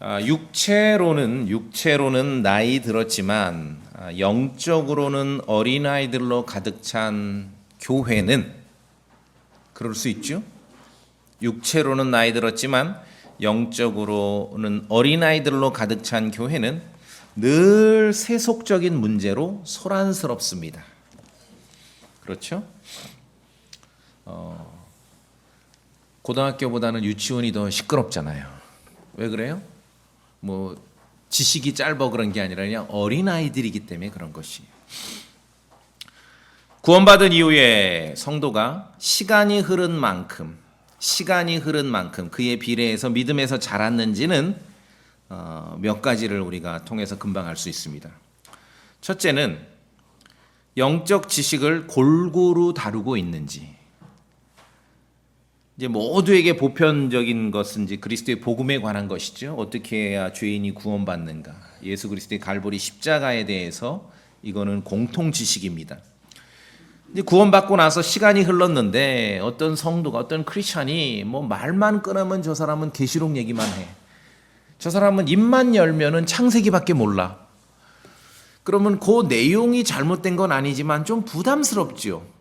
육체로는 나이 들었지만 영적으로는 어린아이들로 가득 찬 교회는 그럴 수 있죠. 육체로는 나이 들었지만 영적으로는 어린아이들로 가득 찬 교회는 늘 세속적인 문제로 소란스럽습니다. 그렇죠? 고등학교보다는 유치원이 더 시끄럽잖아요. 왜 그래요? 뭐 지식이 짧아 그런 게 아니라 그냥 어린아이들이기 때문에 그런 것이. 구원받은 이후에 성도가 시간이 흐른 만큼 그에 비례해서 믿음에서 자랐는지는 몇 가지를 우리가 통해서 금방 알 수 있습니다. 첫째는 영적 지식을 골고루 다루고 있는지. 이제 모두에게 보편적인 것은 이제 그리스도의 복음에 관한 것이죠. 어떻게 해야 죄인이 구원받는가? 예수 그리스도의 갈보리 십자가에 대해서 이거는 공통 지식입니다. 이제 구원받고 나서 시간이 흘렀는데 어떤 성도가 어떤 크리스찬이 뭐 말만 끊으면 저 사람은 계시록 얘기만 해. 저 사람은 입만 열면은 창세기밖에 몰라. 그러면 그 내용이 잘못된 건 아니지만 좀 부담스럽죠.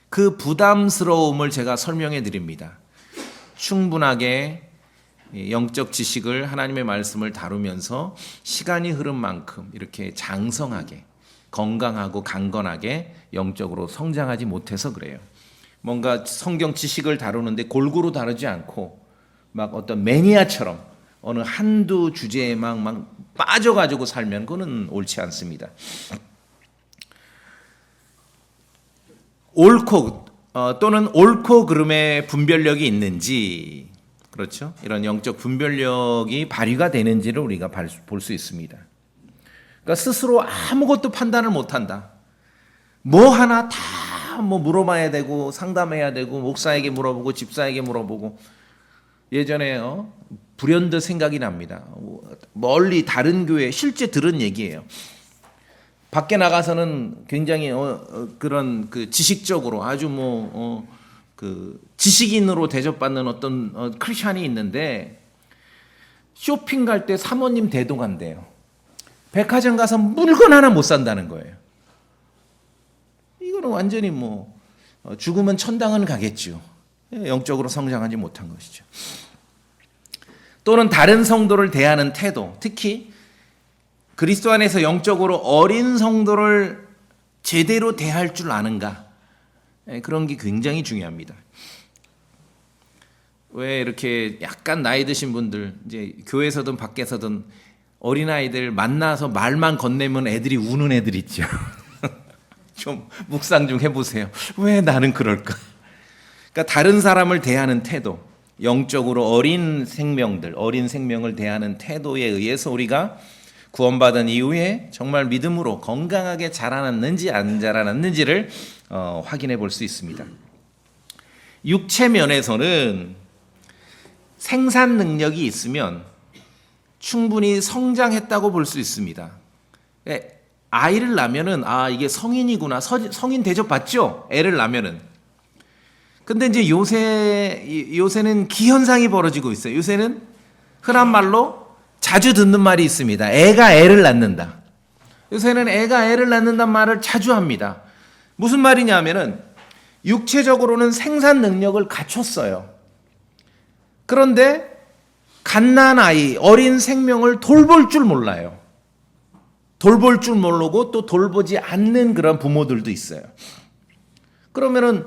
그 부담스러움을 제가 설명해 드립니다. 충분하게 영적 지식을 하나님의 말씀을 다루면서 시간이 흐른 만큼 이렇게 장성하게 건강하고 강건하게 영적으로 성장하지 못해서 그래요. 뭔가 성경 지식을 다루는데 골고루 다루지 않고 막 어떤 매니아처럼 어느 한두 주제에 막 빠져가지고 살면 그거는 옳지 않습니다. 옳고 또는 옳고 그름의 분별력이 있는지, 그렇죠? 이런 영적 분별력이 발휘가 되는지를 우리가 볼 수 있습니다. 그러니까 스스로 아무것도 판단을 못한다. 뭐 하나 다 뭐 물어봐야 되고 상담해야 되고 목사에게 물어보고 집사에게 물어보고. 예전에 불현듯 생각이 납니다. 멀리 다른 교회 실제 들은 얘기예요. 밖에 나가서는 굉장히 그런 그 지식적으로 아주 그 지식인으로 대접받는 어떤 크리스찬이 있는데 쇼핑 갈 때 사모님 대동한대요. 백화점 가서 물건 하나 못 산다는 거예요. 이거는 완전히 죽으면 천당은 가겠죠. 영적으로 성장하지 못한 것이죠. 또는 다른 성도를 대하는 태도, 특히 그리스도 안에서 영적으로 어린 성도를 제대로 대할 줄 아는가, 그런 게 굉장히 중요합니다. 왜 이렇게 약간 나이 드신 분들, 이제 교회에서든 밖에서든 어린아이들 만나서 말만 건네면 애들이 우는 애들 있죠. 좀 묵상 좀 해보세요. 왜 나는 그럴까? 그러니까 다른 사람을 대하는 태도, 영적으로 어린 생명을 대하는 태도에 의해서 우리가 구원받은 이후에 정말 믿음으로 건강하게 자라났는지 안 자라났는지를 확인해 볼 수 있습니다. 육체 면에서는 생산 능력이 있으면 충분히 성장했다고 볼 수 있습니다. 아이를 낳으면은 이게 성인이구나. 성인 대접 받죠? 애를 낳으면은. 근데 이제 요새는 기현상이 벌어지고 있어요. 요새는 흔한 말로 자주 듣는 말이 있습니다. 애가 애를 낳는다. 요새는 애가 애를 낳는다는 말을 자주 합니다. 무슨 말이냐 하면은 육체적으로는 생산 능력을 갖췄어요. 그런데 갓난아이, 어린 생명을 돌볼 줄 몰라요. 돌볼 줄 모르고 또 돌보지 않는 그런 부모들도 있어요. 그러면은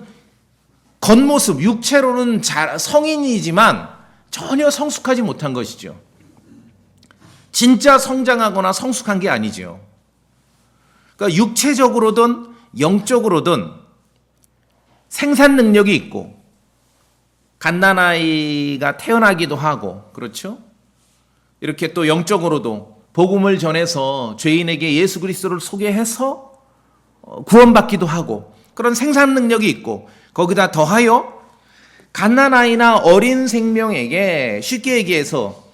겉모습, 육체로는 성인이지만 전혀 성숙하지 못한 것이죠. 진짜 성장하거나 성숙한 게 아니죠. 그러니까 육체적으로든 영적으로든 생산 능력이 있고 갓난아이가 태어나기도 하고, 그렇죠? 이렇게 또 영적으로도 복음을 전해서 죄인에게 예수 그리스도를 소개해서 구원받기도 하고 그런 생산 능력이 있고, 거기다 더하여 갓난아이나 어린 생명에게 쉽게 얘기해서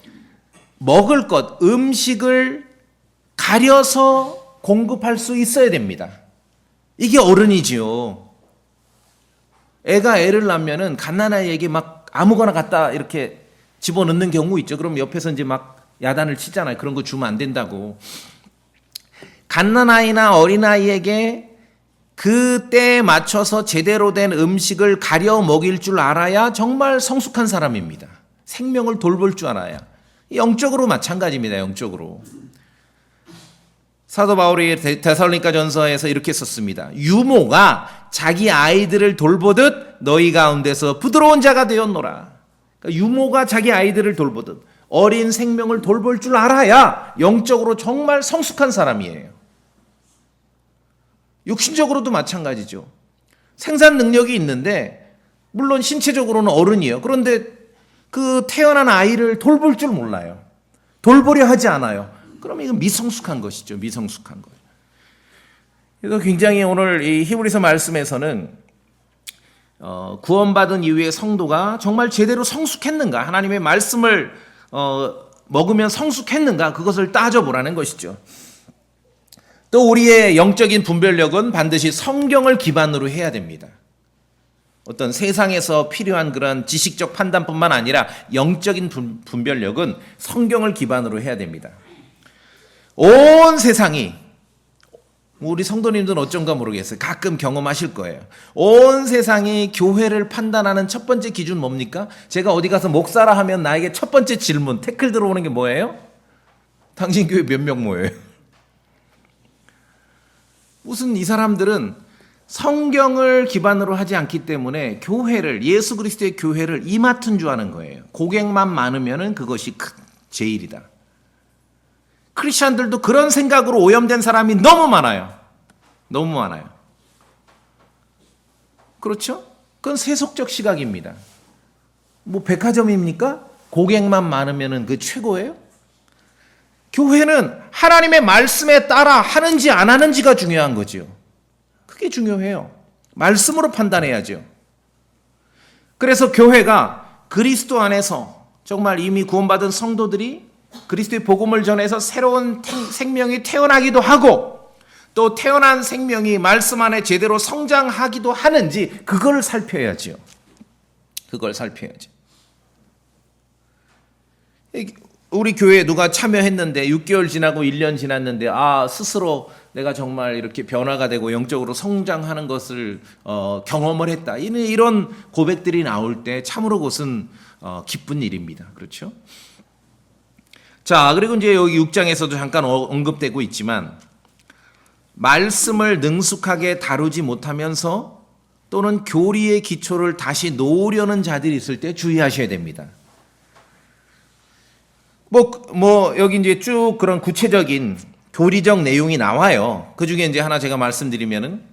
먹을 것, 음식을 가려서 공급할 수 있어야 됩니다. 이게 어른이지요. 애가 애를 낳으면은 갓난아이에게 막 아무거나 갖다 이렇게 집어넣는 경우 있죠. 그럼 옆에서 이제 막 야단을 치잖아요. 그런 거 주면 안 된다고. 갓난아이나 어린아이에게 그 때에 맞춰서 제대로 된 음식을 가려 먹일 줄 알아야 정말 성숙한 사람입니다. 생명을 돌볼 줄 알아야. 영적으로 마찬가지입니다. 영적으로. 사도 바울이 데살로니가전서에서 이렇게 썼습니다. 유모가 자기 아이들을 돌보듯 너희 가운데서 부드러운 자가 되었노라. 그러니까 유모가 자기 아이들을 돌보듯 어린 생명을 돌볼 줄 알아야 영적으로 정말 성숙한 사람이에요. 육신적으로도 마찬가지죠. 생산 능력이 있는데 물론 신체적으로는 어른이에요. 그런데 그 태어난 아이를 돌볼 줄 몰라요. 돌보려 하지 않아요. 그러면 이건 미성숙한 것이죠. 미성숙한 것. 그래서 굉장히 오늘 이 히브리서 말씀에서는 구원받은 이후의 성도가 정말 제대로 성숙했는가, 하나님의 말씀을 먹으면 성숙했는가, 그것을 따져보라는 것이죠. 또 우리의 영적인 분별력은 반드시 성경을 기반으로 해야 됩니다. 어떤 세상에서 필요한 그런 지식적 판단뿐만 아니라 영적인 분별력은 성경을 기반으로 해야 됩니다. 온 세상이, 우리 성도님들은 어쩐가 모르겠어요. 가끔 경험하실 거예요. 온 세상이 교회를 판단하는 첫 번째 기준 뭡니까? 제가 어디 가서 목사라 하면 나에게 첫 번째 질문, 태클 들어오는 게 뭐예요? 당신 교회 몇 명 모여요? 무슨 이 사람들은 성경을 기반으로 하지 않기 때문에 교회를, 예수 그리스도의 교회를 이마트인 줄 아는 거예요. 고객만 많으면 그것이 제일이다. 크리스천들도 그런 생각으로 오염된 사람이 너무 많아요. 너무 많아요. 그렇죠? 그건 세속적 시각입니다. 뭐 백화점입니까? 고객만 많으면 그 최고예요? 교회는 하나님의 말씀에 따라 하는지 안 하는지가 중요한 거죠. 그게 중요해요. 말씀으로 판단해야죠. 그래서 교회가 그리스도 안에서 정말 이미 구원받은 성도들이 그리스도의 복음을 전해서 새로운 생명이 태어나기도 하고 또 태어난 생명이 말씀 안에 제대로 성장하기도 하는지 그걸 살펴야죠. 그걸 살펴야죠. 우리 교회에 누가 참여했는데 6개월 지나고 1년 지났는데 스스로 내가 정말 이렇게 변화가 되고 영적으로 성장하는 것을 경험을 했다. 이런 고백들이 나올 때 참으로 그것은 기쁜 일입니다. 그렇죠? 자, 그리고 이제 여기 6장에서도 잠깐 언급되고 있지만 말씀을 능숙하게 다루지 못하면서 또는 교리의 기초를 다시 놓으려는 자들이 있을 때 주의하셔야 됩니다. 여기 이제 쭉 그런 구체적인 교리적 내용이 나와요. 그 중에 이제 하나 제가 말씀드리면은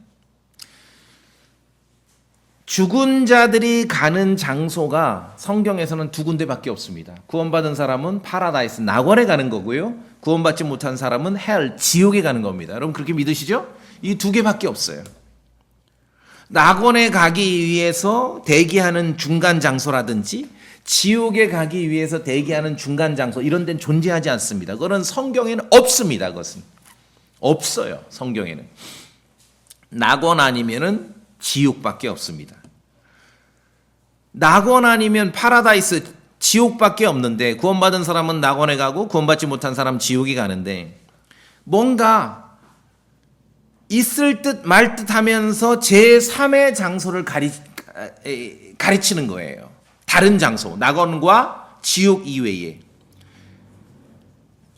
죽은 자들이 가는 장소가 성경에서는 두 군데밖에 없습니다. 구원받은 사람은 파라다이스, 낙원에 가는 거고요. 구원받지 못한 사람은 헬, 지옥에 가는 겁니다. 여러분 그렇게 믿으시죠? 이 두 개밖에 없어요. 낙원에 가기 위해서 대기하는 중간 장소라든지 지옥에 가기 위해서 대기하는 중간 장소 이런 데는 존재하지 않습니다. 그거는 성경에는 없습니다. 그것은 없어요. 성경에는 낙원 아니면은 지옥밖에 없습니다. 낙원 아니면 파라다이스, 지옥밖에 없는데 구원받은 사람은 낙원에 가고 구원받지 못한 사람 지옥에 가는데 뭔가 있을 듯 말 듯 하면서 제3의 장소를 가르치는 거예요. 다른 장소, 낙원과 지옥 이외에.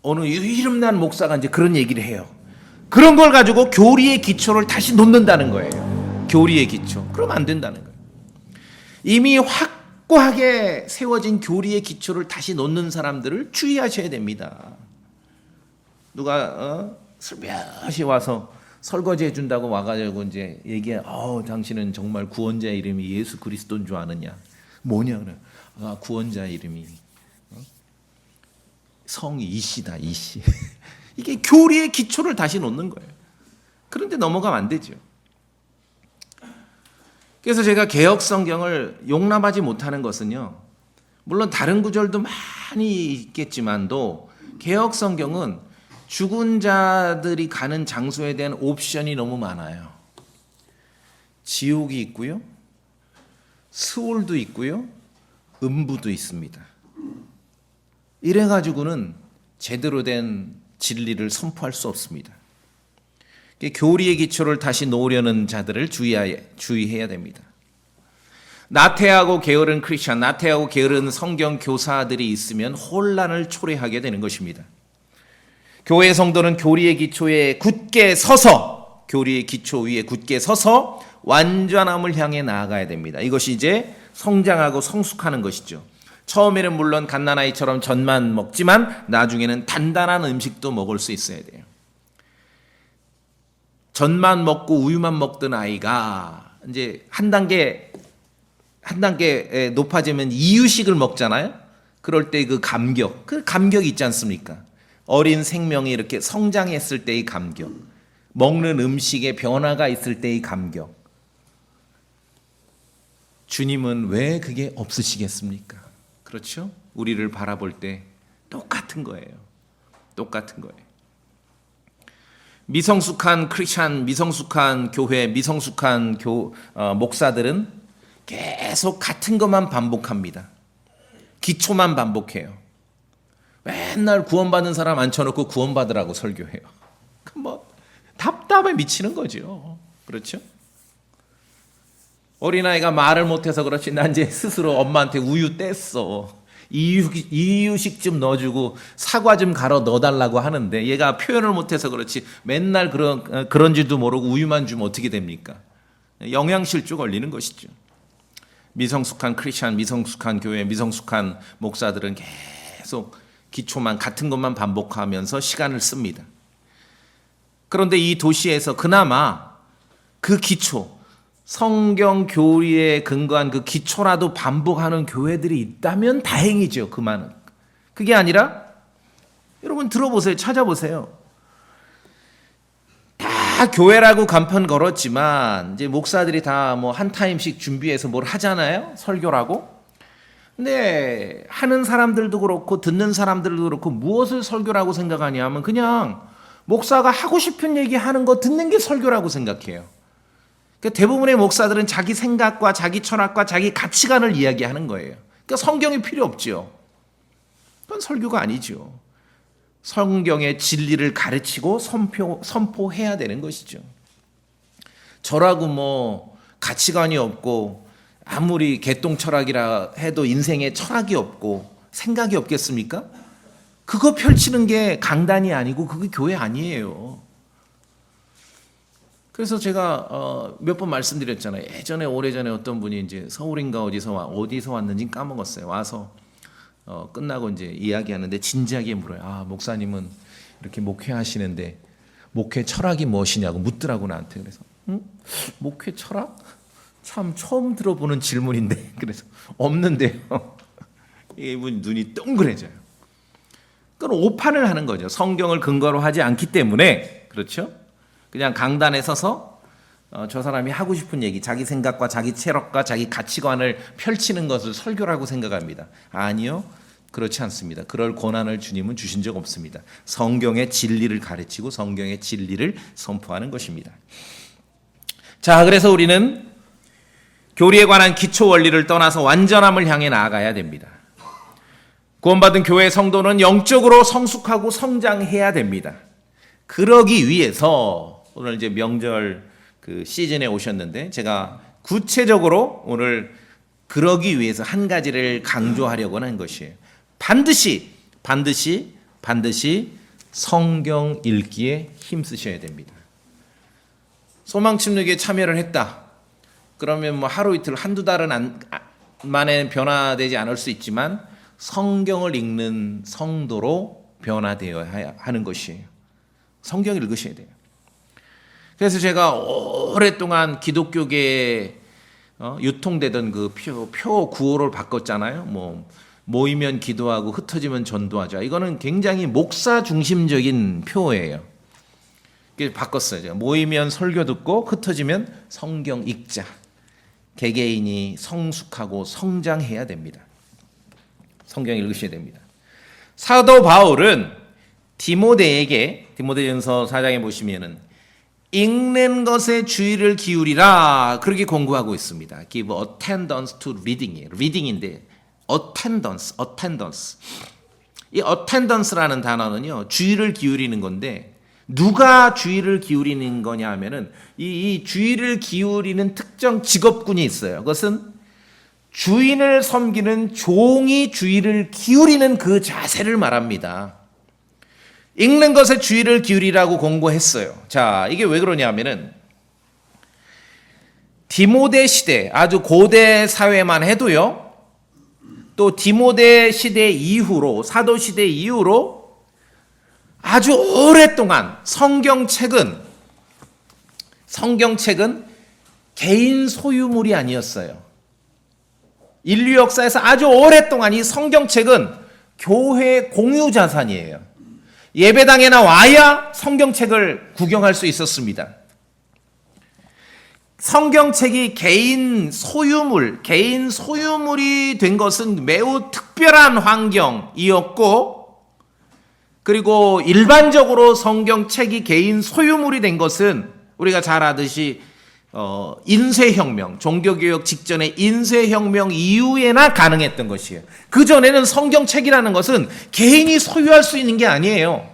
어느 이름난 목사가 이제 그런 얘기를 해요. 그런 걸 가지고 교리의 기초를 다시 놓는다는 거예요. 교리의 기초. 그러면 안 된다는 거예요. 이미 확고하게 세워진 교리의 기초를 다시 놓는 사람들을 주의하셔야 됩니다. 누가 슬며시 와서 설거지 해준다고 와가지고 이제 얘기해. 당신은 정말 구원자의 이름이 예수 그리스도인 줄 아느냐? 뭐냐 그래. 구원자 이름이 성이 이씨다. 이씨. 이게 교리의 기초를 다시 놓는 거예요. 그런데 넘어가면 안 되죠. 그래서 제가 개역 성경을 용납하지 못하는 것은요. 물론 다른 구절도 많이 있겠지만도 개역 성경은 죽은 자들이 가는 장소에 대한 옵션이 너무 많아요. 지옥이 있고요. 스올도 있고요. 음부도 있습니다. 이래가지고는 제대로 된 진리를 선포할 수 없습니다. 교리의 기초를 다시 놓으려는 자들을 주의해야 됩니다. 나태하고 게으른 크리스천, 나태하고 게으른 성경 교사들이 있으면 혼란을 초래하게 되는 것입니다. 교회 성도는 교리의 기초에 굳게 서서, 교리의 기초 위에 굳게 서서 완전함을 향해 나아가야 됩니다. 이것이 이제 성장하고 성숙하는 것이죠. 처음에는 물론 갓난아이처럼 젖만 먹지만 나중에는 단단한 음식도 먹을 수 있어야 돼요. 젖만 먹고 우유만 먹던 아이가 이제 한 단계 높아지면 이유식을 먹잖아요. 그럴 때 그 감격이 있지 않습니까? 어린 생명이 이렇게 성장했을 때의 감격, 먹는 음식에 변화가 있을 때의 감격. 주님은 왜 그게 없으시겠습니까? 그렇죠? 우리를 바라볼 때 똑같은 거예요. 똑같은 거예요. 미성숙한 크리스천, 미성숙한 교회, 미성숙한 목사들은 계속 같은 것만 반복합니다. 기초만 반복해요. 맨날 구원받은 사람 앉혀놓고 구원받으라고 설교해요. 뭐 답답해 미치는 거죠. 그렇죠? 어린아이가 말을 못해서 그렇지 난 이제 스스로 엄마한테 우유 뗐어. 이유식 좀 넣어주고 사과 좀 갈아 넣어달라고 하는데 얘가 표현을 못해서 그렇지 맨날 그런 줄도 모르고 우유만 주면 어떻게 됩니까? 영양실조 걸리는 것이죠. 미성숙한 크리스천, 미성숙한 교회, 미성숙한 목사들은 계속 기초만 같은 것만 반복하면서 시간을 씁니다. 그런데 이 도시에서 그나마 그 기초, 성경 교리에 근거한 그 기초라도 반복하는 교회들이 있다면 다행이죠. 그만은. 그게 아니라 여러분 들어보세요. 찾아보세요. 다 교회라고 간판 걸었지만 이제 목사들이 다 뭐 한 타임씩 준비해서 뭘 하잖아요. 설교라고. 근데 하는 사람들도 그렇고 듣는 사람들도 그렇고 무엇을 설교라고 생각하냐 하면 그냥 목사가 하고 싶은 얘기 하는 거 듣는 게 설교라고 생각해요. 그러니까 대부분의 목사들은 자기 생각과 자기 철학과 자기 가치관을 이야기하는 거예요. 그러니까 성경이 필요 없죠. 그건 설교가 아니죠. 성경의 진리를 가르치고 선포해야 되는 것이죠. 저라고 뭐 가치관이 없고 아무리 개똥 철학이라 해도 인생에 철학이 없고 생각이 없겠습니까? 그거 펼치는 게 강단이 아니고 그게 교회 아니에요. 그래서 제가 몇 번 말씀드렸잖아요. 예전에 오래전에 어떤 분이 이제 서울인가 어디서 왔는지 까먹었어요. 와서 끝나고 이제 이야기하는데 진지하게 물어요. 아, 목사님은 이렇게 목회하시는데 목회 철학이 무엇이냐고 묻더라고 나한테. 그래서 목회 철학? 참 처음 들어보는 질문인데 그래서 없는데요. 이분 눈이 동그래져요. 그건 오판을 하는 거죠. 성경을 근거로 하지 않기 때문에. 그렇죠? 그냥 강단에 서서 저 사람이 하고 싶은 얘기, 자기 생각과 자기 체력과 자기 가치관을 펼치는 것을 설교라고 생각합니다. 아니요. 그렇지 않습니다. 그럴 권한을 주님은 주신 적 없습니다. 성경의 진리를 가르치고 성경의 진리를 선포하는 것입니다. 자, 그래서 우리는 교리에 관한 기초 원리를 떠나서 완전함을 향해 나아가야 됩니다. 구원받은 교회 성도는 영적으로 성숙하고 성장해야 됩니다. 그러기 위해서 오늘 이제 명절 그 시즌에 오셨는데 제가 구체적으로 오늘 그러기 위해서 한 가지를 강조하려고 하는 것이에요. 반드시 성경 읽기에 힘쓰셔야 됩니다. 소망침례교에 참여를 했다. 그러면 뭐 하루 이틀 한두 달은 만에 변화되지 않을 수 있지만 성경을 읽는 성도로 변화되어야 하는 것이에요. 성경을 읽으셔야 돼요. 그래서 제가 오랫동안 기독교계에 유통되던 그 표 구호를 바꿨잖아요. 뭐 모이면 기도하고 흩어지면 전도하자. 이거는 굉장히 목사 중심적인 표예요. 그래서 바꿨어요. 제가 모이면 설교 듣고 흩어지면 성경 읽자. 개개인이 성숙하고 성장해야 됩니다. 성경 읽으셔야 됩니다. 사도 바울은 디모데전서 4장에 보시면은 읽는 것에 주의를 기울이라 그렇게 공부하고 있습니다. Give attendance to reading. reading인데 attendance. 이 attendance라는 단어는요, 주의를 기울이는 건데, 누가 주의를 기울이는 거냐 하면은, 이 주의를 기울이는 특정 직업군이 있어요. 그것은 주인을 섬기는 종이 주의를 기울이는 그 자세를 말합니다. 읽는 것에 주의를 기울이라고 권고했어요. 자, 이게 왜 그러냐 하면은, 디모데 시대, 아주 고대 사회만 해도요, 또 디모데 시대 이후로, 사도 시대 이후로 아주 오랫동안 성경책은 개인 소유물이 아니었어요. 인류 역사에서 아주 오랫동안 이 성경책은 교회 공유 자산이에요. 예배당에나 와야 성경책을 구경할 수 있었습니다. 성경책이 개인 소유물이 된 것은 매우 특별한 환경이었고, 그리고 일반적으로 성경책이 개인 소유물이 된 것은 우리가 잘 아듯이 인쇄혁명, 종교개혁 직전의 인쇄혁명 이후에나 가능했던 것이에요. 그전에는 성경책이라는 것은 개인이 소유할 수 있는 게 아니에요.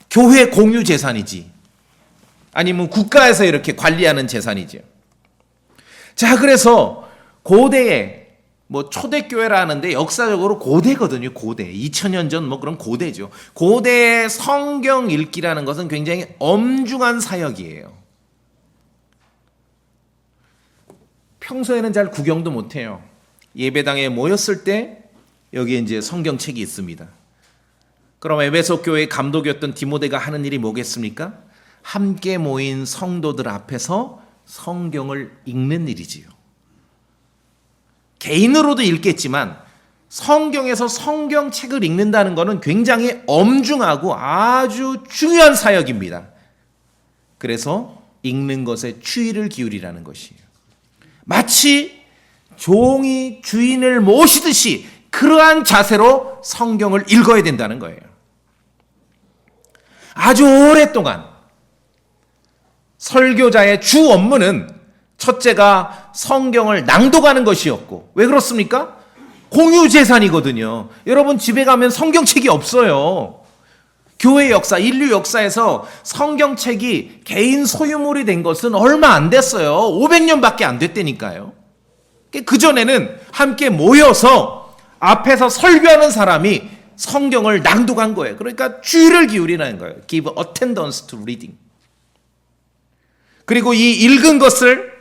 교회 공유 재산이지. 아니면 국가에서 이렇게 관리하는 재산이죠. 자, 그래서 고대에 초대교회라 하는데 역사적으로 고대거든요. 고대. 2000년 전 그런 고대죠. 고대의 성경 읽기라는 것은 굉장히 엄중한 사역이에요. 평소에는 잘 구경도 못 해요. 예배당에 모였을 때 여기에 이제 성경책이 있습니다. 그럼 에베소 교회의 감독이었던 디모데가 하는 일이 뭐겠습니까? 함께 모인 성도들 앞에서 성경을 읽는 일이지요. 개인으로도 읽겠지만 성경에서 성경책을 읽는다는 것은 굉장히 엄중하고 아주 중요한 사역입니다. 그래서 읽는 것에 주의를 기울이라는 것이에요. 마치 종이 주인을 모시듯이 그러한 자세로 성경을 읽어야 된다는 거예요. 아주 오랫동안 설교자의 주 업무는 첫째가 성경을 낭독하는 것이었고, 왜 그렇습니까? 공유 재산이거든요. 여러분 집에 가면 성경책이 없어요. 교회 역사, 인류 역사에서 성경책이 개인 소유물이 된 것은 얼마 안 됐어요. 500년밖에 안 됐다니까요. 그전에는 함께 모여서 앞에서 설교하는 사람이 성경을 낭독한 거예요. 그러니까 주의를 기울이는 거예요. Give attendance to reading. 그리고 이 읽은 것을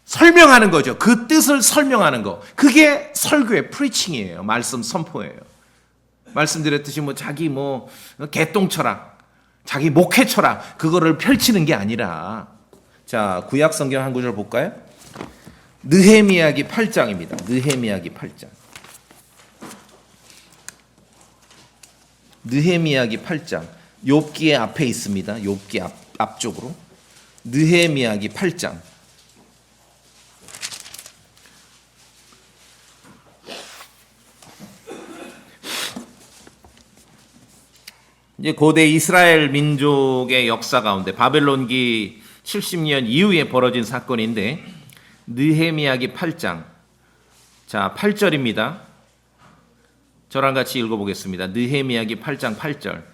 설명하는 거죠. 그 뜻을 설명하는 거. 그게 설교의 프리칭이에요. 말씀 선포예요. 말씀드렸듯이 자기 개똥 철학, 자기 목회 철학, 그거를 펼치는 게 아니라, 자, 구약 성경 한 구절 볼까요? 느헤미야기 8장입니다. 느헤미야기 8장. 느헤미야기 8장. 욥기의 앞에 있습니다. 욥기 앞쪽으로. 느헤미야기 8장. 이제 고대 이스라엘 민족의 역사 가운데 바벨론기 70년 이후에 벌어진 사건인데, 느헤미야기 8장. 자, 8절입니다. 저랑 같이 읽어보겠습니다. 느헤미야기 8장 8절.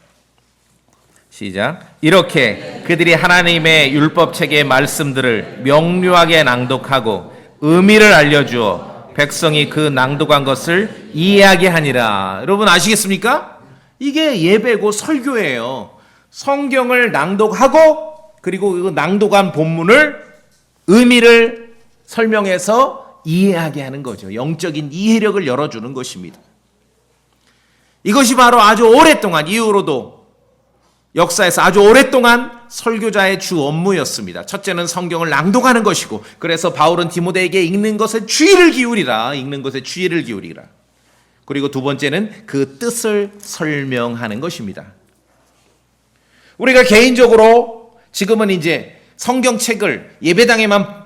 시작. 이렇게 그들이 하나님의 율법책의 말씀들을 명료하게 낭독하고 의미를 알려주어 백성이 그 낭독한 것을 이해하게 하니라. 여러분 아시겠습니까? 이게 예배고 설교예요. 성경을 낭독하고, 그리고 그 낭독한 본문을 의미를 설명해서 이해하게 하는 거죠. 영적인 이해력을 열어주는 것입니다. 이것이 바로 아주 오랫동안, 이후로도 역사에서 아주 오랫동안 설교자의 주 업무였습니다. 첫째는 성경을 낭독하는 것이고, 그래서 바울은 디모데에게 읽는 것에 주의를 기울이라, 읽는 것에 주의를 기울이라. 그리고 두 번째는 그 뜻을 설명하는 것입니다. 우리가 개인적으로 지금은 이제 성경책을 예배당에만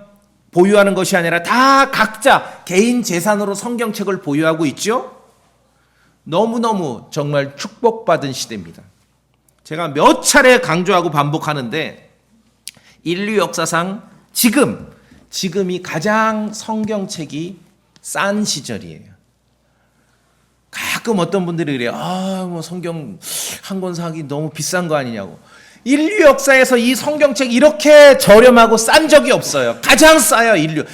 보유하는 것이 아니라 다 각자 개인 재산으로 성경책을 보유하고 있죠? 너무너무 정말 축복받은 시대입니다. 제가 몇 차례 강조하고 반복하는데, 인류 역사상 지금이 가장 성경책이 싼 시절이에요. 가끔 어떤 분들이 그래요. 뭐 성경 한 권 사기 너무 비싼 거 아니냐고. 인류 역사에서 이 성경책 이렇게 저렴하고 싼 적이 없어요. 가장 싸요, 인류.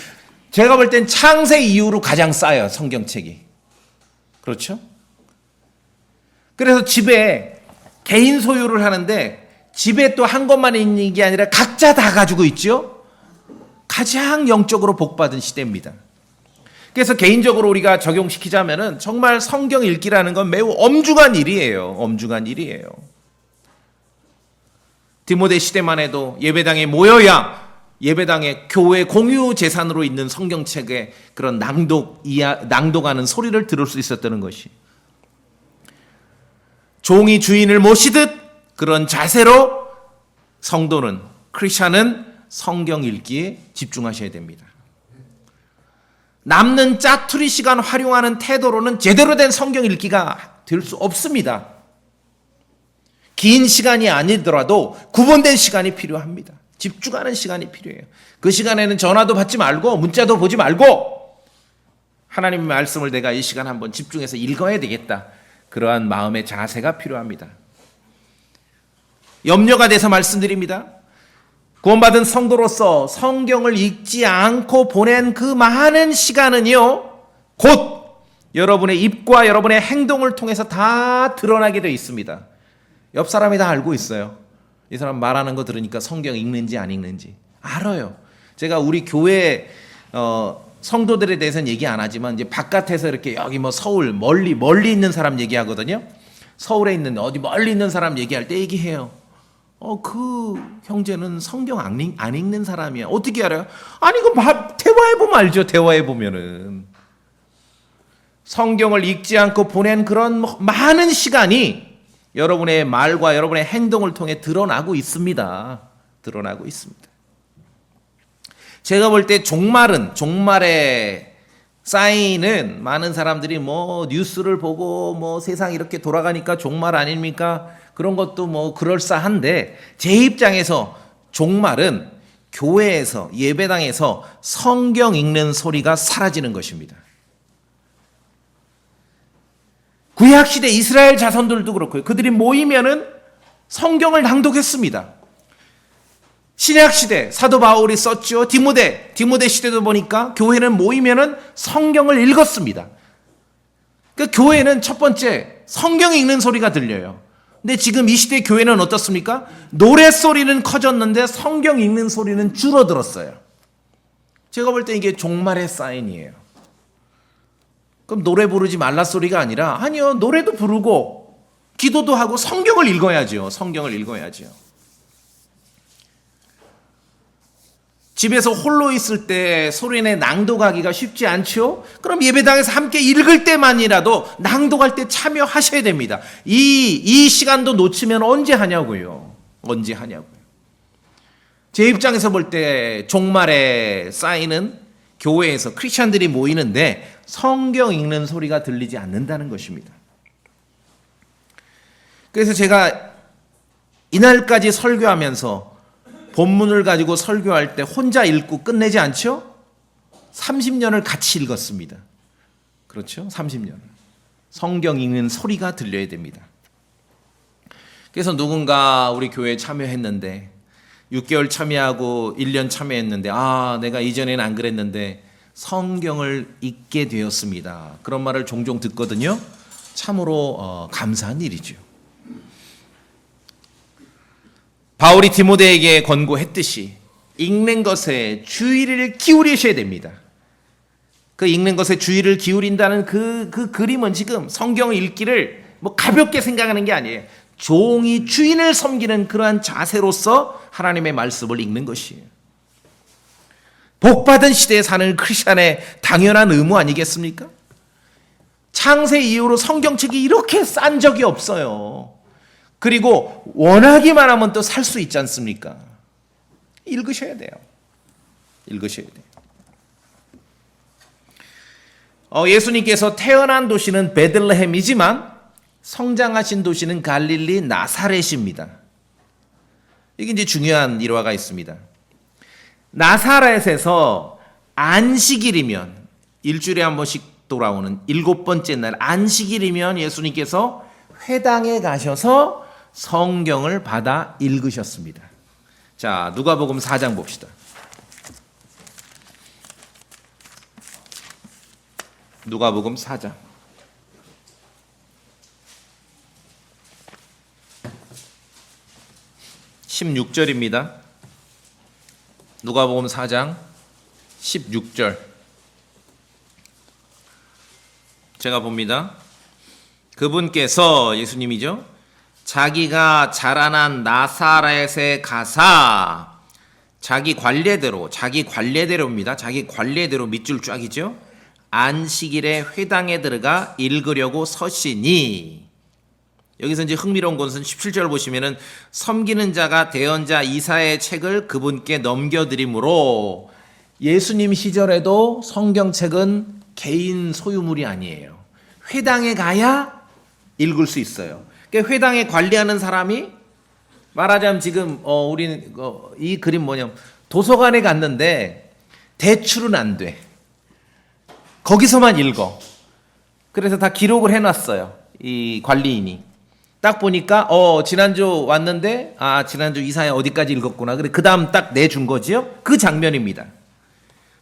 제가 볼 땐 창세 이후로 가장 싸요, 성경책이. 그렇죠? 그래서 집에 개인 소유를 하는데 집에 또 한 권만 있는 게 아니라 각자 다 가지고 있죠. 가장 영적으로 복받은 시대입니다. 그래서 개인적으로 우리가 적용시키자면은 정말 성경 읽기라는 건 매우 엄중한 일이에요. 엄중한 일이에요. 디모데 시대만 해도 예배당에 모여야 예배당에 교회 공유 재산으로 있는 성경책의 그런 낭독하는 소리를 들을 수 있었다는 것이, 종이 주인을 모시듯 그런 자세로 성도는, 크리스찬은 성경 읽기에 집중하셔야 됩니다. 남는 짜투리 시간 활용하는 태도로는 제대로 된 성경 읽기가 될 수 없습니다. 긴 시간이 아니더라도 구분된 시간이 필요합니다. 집중하는 시간이 필요해요. 그 시간에는 전화도 받지 말고 문자도 보지 말고 하나님의 말씀을 내가 이 시간 한번 집중해서 읽어야 되겠다. 그러한 마음의 자세가 필요합니다. 염려가 돼서 말씀드립니다. 구원받은 성도로서 성경을 읽지 않고 보낸 그 많은 시간은요, 곧 여러분의 입과 여러분의 행동을 통해서 다 드러나게 되어 있습니다. 옆 사람이 다 알고 있어요. 이 사람 말하는 거 들으니까 성경 읽는지 안 읽는지 알아요. 제가 우리 교회 성도들에 대해서는 얘기 안 하지만 이제 바깥에서 이렇게 여기 뭐 서울 멀리 있는 사람 얘기하거든요. 서울에 있는 어디 멀리 있는 사람 얘기할 때 얘기해요. 그 형제는 성경 안 읽는 사람이야. 어떻게 알아요? 아니, 그 대화해보면 알죠. 대화해보면은. 성경을 읽지 않고 보낸 그런 많은 시간이 여러분의 말과 여러분의 행동을 통해 드러나고 있습니다. 드러나고 있습니다. 제가 볼 때 종말의 사인은 많은 사람들이 뭐 뉴스를 보고 뭐 세상 이렇게 돌아가니까 종말 아닙니까? 그런 것도 뭐 그럴싸한데, 제 입장에서 종말은 교회에서, 예배당에서 성경 읽는 소리가 사라지는 것입니다. 구약시대 이스라엘 자손들도 그렇고요. 그들이 모이면은 성경을 낭독했습니다. 신약시대 사도 바울이 썼죠. 디모데 시대도 보니까 교회는 모이면은 성경을 읽었습니다. 그 교회는 첫 번째 성경 읽는 소리가 들려요. 근데 지금 이 시대 교회는 어떻습니까? 노랫소리는 커졌는데 성경 읽는 소리는 줄어들었어요. 제가 볼 때 이게 종말의 사인이에요. 그럼 노래 부르지 말라 소리가 아니라, 아니요, 노래도 부르고 기도도 하고 성경을 읽어야죠. 성경을 읽어야죠. 집에서 홀로 있을 때 소리내 낭독하기가 쉽지 않죠? 그럼 예배당에서 함께 읽을 때만이라도 낭독할 때 참여하셔야 됩니다. 이 시간도 놓치면 언제 하냐고요. 언제 하냐고요. 제 입장에서 볼 때 종말의 사인은 교회에서 크리스찬들이 모이는데 성경 읽는 소리가 들리지 않는다는 것입니다. 그래서 제가 이날까지 설교하면서 본문을 가지고 설교할 때 혼자 읽고 끝내지 않죠? 30년을 같이 읽었습니다. 그렇죠? 30년. 성경 읽는 소리가 들려야 됩니다. 그래서 누군가 우리 교회에 참여했는데 6개월 참여하고 1년 참여했는데, 내가 이전에는 안 그랬는데 성경을 읽게 되었습니다. 그런 말을 종종 듣거든요. 참으로 감사한 일이죠. 바울이 디모데에게 권고했듯이 읽는 것에 주의를 기울이셔야 됩니다. 그 읽는 것에 주의를 기울인다는 그 그림은 지금 성경 읽기를 뭐 가볍게 생각하는 게 아니에요. 종이 주인을 섬기는 그러한 자세로서 하나님의 말씀을 읽는 것이에요. 복받은 시대에 사는 크리스찬의 당연한 의무 아니겠습니까? 창세 이후로 성경책이 이렇게 싼 적이 없어요. 그리고 원하기만 하면 또 살 수 있지 않습니까? 읽으셔야 돼요. 읽으셔야 돼요. 예수님께서 태어난 도시는 베들레헴이지만 성장하신 도시는 갈릴리 나사렛입니다. 이게 이제 중요한 일화가 있습니다. 나사렛에서 안식일이면 일주일에 한 번씩 돌아오는 7번째 날 안식일이면 예수님께서 회당에 가셔서 성경을 받아 읽으셨습니다. 자, 누가복음 4장 봅시다. 누가복음 4장 16절입니다. 누가복음 4장 16절 제가 봅니다. 그분께서, 예수님이죠, 자기가 자라난 나사렛에 가사 자기 관례대로입니다. 자기 관례대로 밑줄 쫙이죠. 안식일에 회당에 들어가 읽으려고 서시니, 여기서 이제 흥미로운 것은 17절 보시면은 섬기는 자가 대언자 이사야의 책을 그분께 넘겨드리므로, 예수님 시절에도 성경책은 개인 소유물이 아니에요. 회당에 가야 읽을 수 있어요. 그러니까 회당에 관리하는 사람이, 말하자면 지금 우리는 이 그림 뭐냐면 도서관에 갔는데 대출은 안 돼. 거기서만 읽어. 그래서 다 기록을 해놨어요. 이 관리인이. 딱 보니까 지난주 왔는데 지난주 이사야 어디까지 읽었구나. 그래 그 다음 딱 내준 거지요. 그 장면입니다.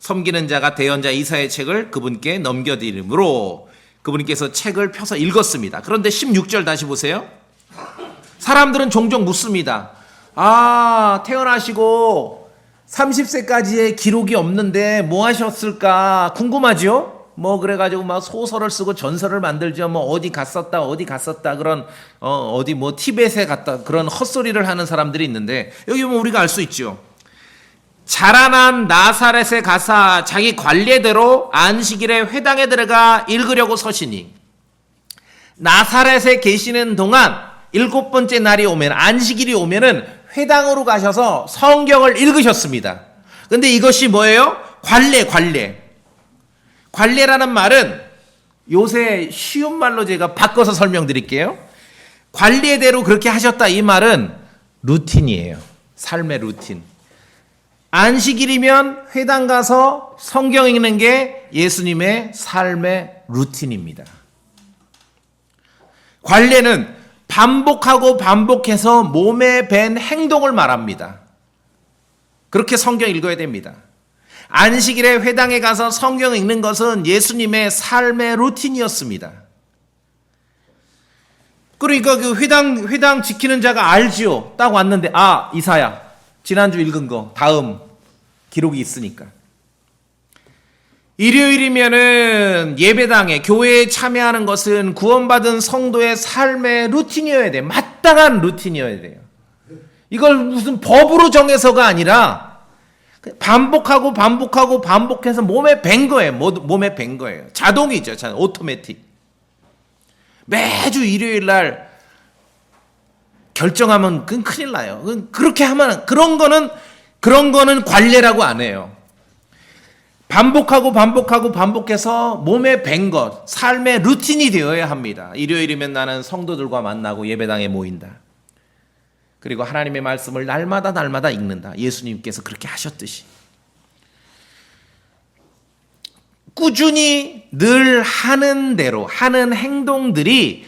섬기는 자가 대언자 이사야의 책을 그분께 넘겨드리므로 그분께서 책을 펴서 읽었습니다. 그런데 16절 다시 보세요. 사람들은 종종 묻습니다. 태어나시고 30세까지의 기록이 없는데 뭐 하셨을까 궁금하죠? 그래가지고 막 소설을 쓰고 전설을 만들죠. 어디 갔었다 그런 어디 티벳에 갔다 그런 헛소리를 하는 사람들이 있는데, 여기 보면 우리가 알 수 있죠. 자라난 나사렛에 가사 자기 관례대로 안식일에 회당에 들어가 읽으려고 서시니, 나사렛에 계시는 동안 7번째 날이 오면, 안식일이 오면은 회당으로 가셔서 성경을 읽으셨습니다. 근데 이것이 뭐예요? 관례라는 말은, 요새 쉬운 말로 제가 바꿔서 설명드릴게요. 관례대로 그렇게 하셨다, 이 말은 루틴이에요. 삶의 루틴. 안식일이면 회당 가서 성경 읽는 게 예수님의 삶의 루틴입니다. 관례는 반복하고 반복해서 몸에 밴 행동을 말합니다. 그렇게 성경 읽어야 됩니다. 안식일에 회당에 가서 성경 읽는 것은 예수님의 삶의 루틴이었습니다. 그러니까 그 회당 지키는 자가 알지요. 딱 왔는데 이사야 지난주 읽은 거 다음 기록이 있으니까. 일요일이면은 예배당에, 교회에 참여하는 것은 구원받은 성도의 삶의 루틴이어야 돼요. 마땅한 루틴이어야 돼요. 이걸 무슨 법으로 정해서가 아니라 반복해서 몸에 밴 거예요. 자동이죠. 오토매틱. 매주 일요일 날 결정하면 그건 큰일 나요. 그렇게 하면 그런 거는 관례라고 안 해요. 반복해서 몸에 밴 것, 삶의 루틴이 되어야 합니다. 일요일이면 나는 성도들과 만나고 예배당에 모인다. 그리고 하나님의 말씀을 날마다 읽는다. 예수님께서 그렇게 하셨듯이. 꾸준히 늘 하는 대로, 하는 행동들이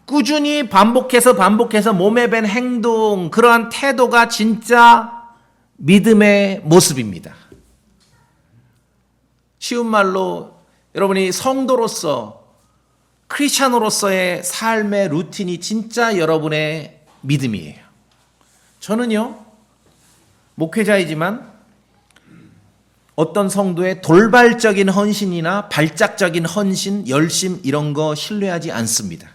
꾸준히 반복해서 몸에 밴 행동, 그러한 태도가 진짜 믿음의 모습입니다. 쉬운 말로 여러분이 성도로서, 크리스찬으로서의 삶의 루틴이 진짜 여러분의 믿음이에요. 저는요, 목회자이지만 어떤 성도의 돌발적인 헌신이나 발작적인 헌신, 열심 이런 거 신뢰하지 않습니다.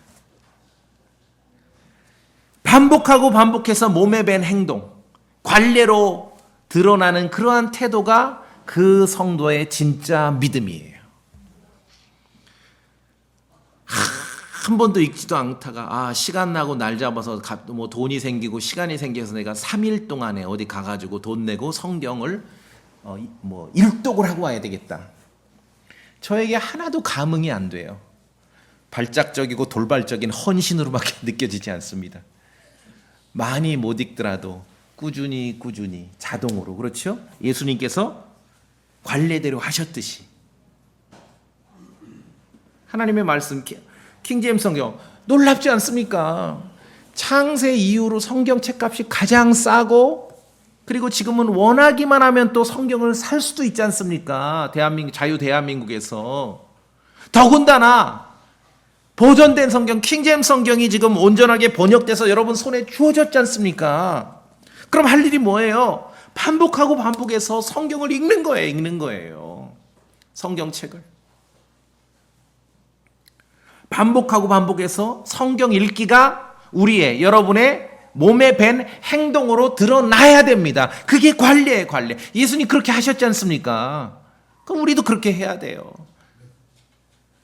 반복해서 몸에 밴 행동, 관례로 드러나는 그러한 태도가 그 성도의 진짜 믿음이에요. 한 번도 읽지도 않다가 시간 나고 날 잡아서 돈이 생기고 시간이 생겨서 내가 3일 동안에 어디 가가지고 돈 내고 성경을 일독을 하고 와야 되겠다. 저에게 하나도 감흥이 안 돼요. 발작적이고 돌발적인 헌신으로밖에 느껴지지 않습니다. 많이 못 읽더라도 꾸준히 자동으로, 그렇죠? 예수님께서 관례대로 하셨듯이 하나님의 말씀, 킹제임스 성경 놀랍지 않습니까? 창세 이후로 성경 책값이 가장 싸고, 그리고 지금은 원하기만 하면 또 성경을 살 수도 있지 않습니까? 자유 대한민국에서. 더군다나 보존된 성경, 킹제임스 성경이 지금 온전하게 번역돼서 여러분 손에 주어졌지 않습니까? 그럼 할 일이 뭐예요? 반복하고 반복해서 성경을 읽는 거예요. 성경책을. 반복하고 반복해서 성경 읽기가 우리의, 여러분의 몸에 밴 행동으로 드러나야 됩니다. 그게 관례예요, 관례. 예수님 그렇게 하셨지 않습니까? 그럼 우리도 그렇게 해야 돼요.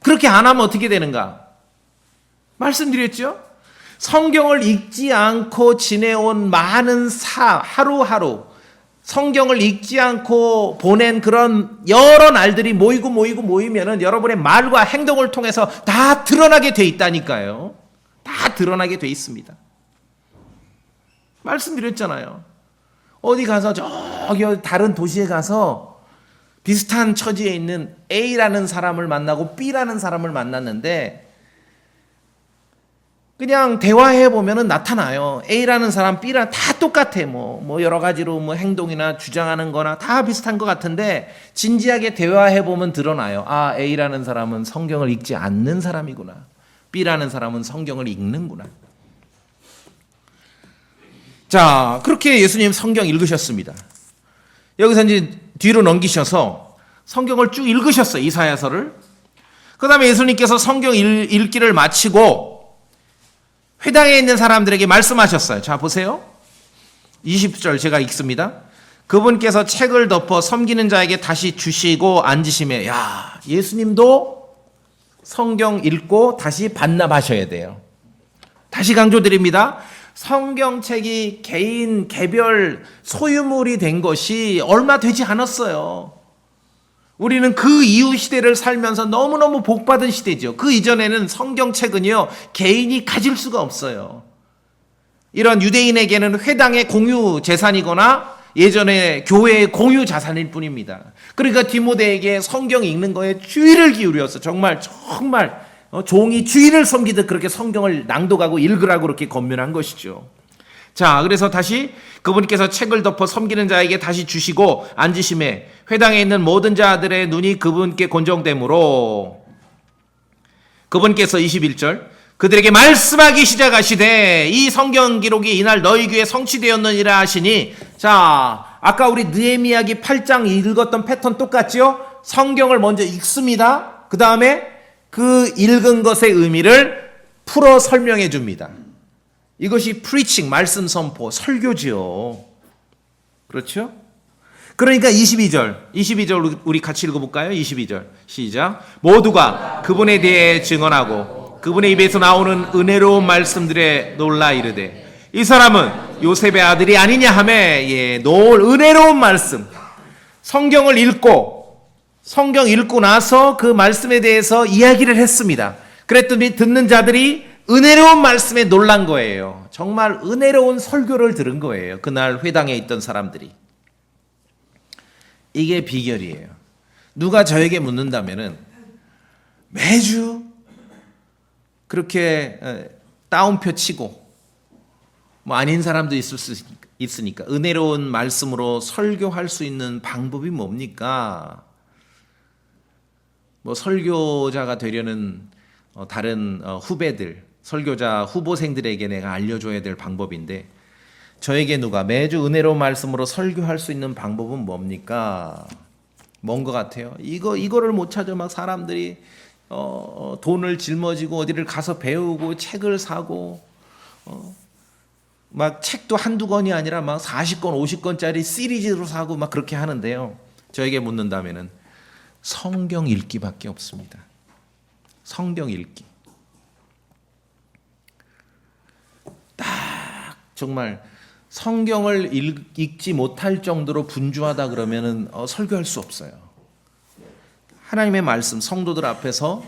그렇게 안 하면 어떻게 되는가? 말씀드렸죠? 성경을 읽지 않고 지내온 많은 하루하루 성경을 읽지 않고 보낸 그런 여러 날들이 모이면은 여러분의 말과 행동을 통해서 다 드러나게 돼 있다니까요. 다 드러나게 돼 있습니다. 말씀드렸잖아요. 어디 가서 저기 다른 도시에 가서 비슷한 처지에 있는 A라는 사람을 만나고 B라는 사람을 만났는데 그냥 대화해 보면은 나타나요. A라는 사람, B랑 다 똑같아. 뭐 여러 가지로 뭐 행동이나 주장하는 거나 다 비슷한 것 같은데 진지하게 대화해 보면 드러나요. 아, A라는 사람은 성경을 읽지 않는 사람이구나. B라는 사람은 성경을 읽는구나. 자, 그렇게 예수님 성경 읽으셨습니다. 여기서 이제 뒤로 넘기셔서 성경을 쭉 읽으셨어요. 이사야서를. 그 다음에 예수님께서 성경 읽기를 마치고 회당에 있는 사람들에게 말씀하셨어요. 자, 보세요. 20절 제가 읽습니다. 그분께서 책을 덮어 섬기는 자에게 다시 주시고 앉으시며, 야, 예수님도 성경 읽고 다시 반납하셔야 돼요. 다시 강조드립니다. 성경책이 개인 개별 소유물이 된 것이 얼마 되지 않았어요. 우리는 그 이후 시대를 살면서 너무너무 복받은 시대죠. 그 이전에는 성경책은요, 개인이 가질 수가 없어요. 이런 유대인에게는 회당의 공유 재산이거나 예전에 교회의 공유 자산일 뿐입니다. 그러니까 디모데에게 성경 읽는 거에 주의를 기울여서 정말 종이 주인을 섬기듯 그렇게 성경을 낭독하고 읽으라고 그렇게 권면한 것이죠. 자, 그래서 다시 그분께서 책을 덮어 섬기는 자에게 다시 주시고 앉으심에 회당에 있는 모든 자들의 눈이 그분께 곤정되므로 그분께서 21절 그들에게 말씀하기 시작하시되 이 성경 기록이 이날 너희 귀에 성취되었느니라 하시니, 자, 아까 우리 느헤미야기 8장 읽었던 패턴 똑같죠? 성경을 먼저 읽습니다. 그 다음에 그 읽은 것의 의미를 풀어 설명해 줍니다. 이것이 preaching, 말씀 선포, 설교지요. 그렇죠? 그러니까 22절 우리 같이 읽어볼까요? 22절 시작. 모두가 그분에 대해 증언하고 그분의 입에서 나오는 은혜로운 말씀들에 놀라 이르되 이 사람은 요셉의 아들이 아니냐 하며, 은혜로운 말씀. 성경 읽고 나서 그 말씀에 대해서 이야기를 했습니다. 그랬더니 듣는 자들이 은혜로운 말씀에 놀란 거예요. 정말 은혜로운 설교를 들은 거예요. 그날 회당에 있던 사람들이. 이게 비결이에요. 누가 저에게 묻는다면은 매주 그렇게 따옴표 치고 뭐 아닌 사람도 있을 수 있으니까 은혜로운 말씀으로 설교할 수 있는 방법이 뭡니까? 뭐 설교자가 되려는 다른 후배들, 설교자 후보생들에게 내가 알려줘야 될 방법인데, 저에게 누가 매주 은혜로운 말씀으로 설교할 수 있는 방법은 뭡니까? 뭔 것 같아요? 이거를 못 찾아 막 사람들이 돈을 짊어지고 어디를 가서 배우고 책을 사고 막 책도 한두 권이 아니라 막 40권, 50권짜리 시리즈로 사고 막 그렇게 하는데요. 저에게 묻는다면은 성경 읽기밖에 없습니다. 성경 읽기. 딱 정말 성경을 읽지 못할 정도로 분주하다 그러면은 설교할 수 없어요. 하나님의 말씀, 성도들 앞에서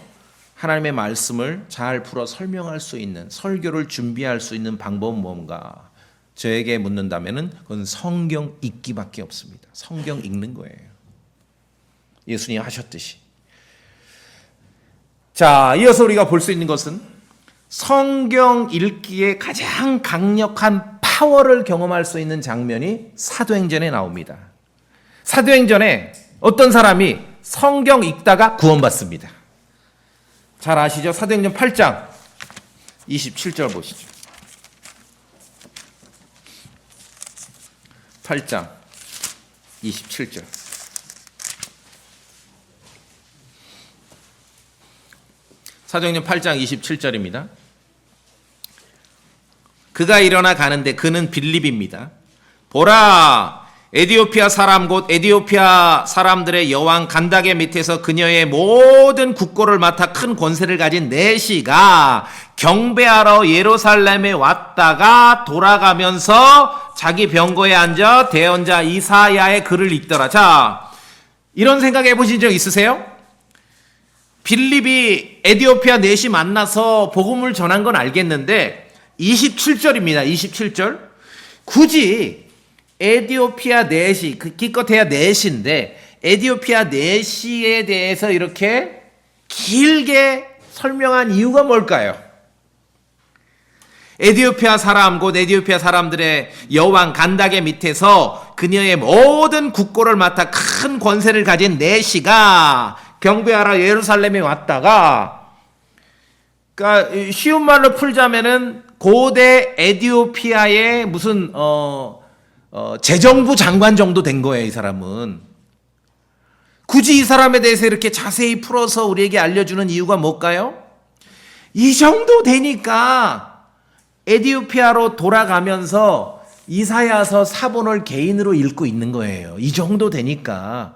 하나님의 말씀을 잘 풀어 설명할 수 있는, 설교를 준비할 수 있는 방법은 뭔가? 저에게 묻는다면은 그건 성경 읽기밖에 없습니다. 성경 읽는 거예요. 예수님 하셨듯이. 자, 이어서 우리가 볼 수 있는 것은 성경 읽기에 가장 강력한 파워를 경험할 수 있는 장면이 사도행전에 나옵니다. 사도행전에 어떤 사람이 성경 읽다가 구원받습니다. 잘 아시죠? 사도행전 8장 27절 보시죠. 8장 27절. 사도행전 8장 27절입니다. 그가 일어나 가는데 그는 빌립입니다. 보라, 에디오피아 사람 곧 에디오피아 사람들의 여왕 간다게 밑에서 그녀의 모든 국고를 맡아 큰 권세를 가진 내시가 경배하러 예루살렘에 왔다가 돌아가면서 자기 병거에 앉아 대언자 이사야의 글을 읽더라. 자, 이런 생각 해보신 적 있으세요? 빌립이 에디오피아 넷이 만나서 복음을 전한 건 알겠는데 27절입니다. 27절. 굳이 에디오피아 넷이, 기껏해야 넷인데 에디오피아 넷이에 대해서 이렇게 길게 설명한 이유가 뭘까요? 에디오피아 사람 곧 에디오피아 사람들의 여왕 간다게 밑에서 그녀의 모든 국고를 맡아 큰 권세를 가진 내시가 경배하러 예루살렘에 왔다가, 그러니까 쉬운 말로 풀자면은 고대 에디오피아의 무슨 재정부 장관 정도 된 거예요. 이 사람은. 굳이 이 사람에 대해서 이렇게 자세히 풀어서 우리에게 알려주는 이유가 뭘까요? 이 정도 되니까 에디오피아로 돌아가면서 이사야서 사본을 개인으로 읽고 있는 거예요. 이 정도 되니까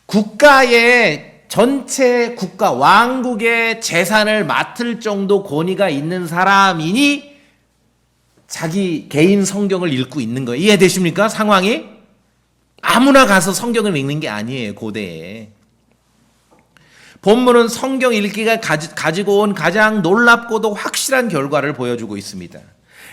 국가의 전체 국가 왕국의 재산을 맡을 정도 권위가 있는 사람이니 자기 개인 성경을 읽고 있는 거예요. 이해되십니까? 상황이? 아무나 가서 성경을 읽는 게 아니에요. 고대에. 본문은 성경 읽기가 가지고 온 가장 놀랍고도 확실한 결과를 보여주고 있습니다.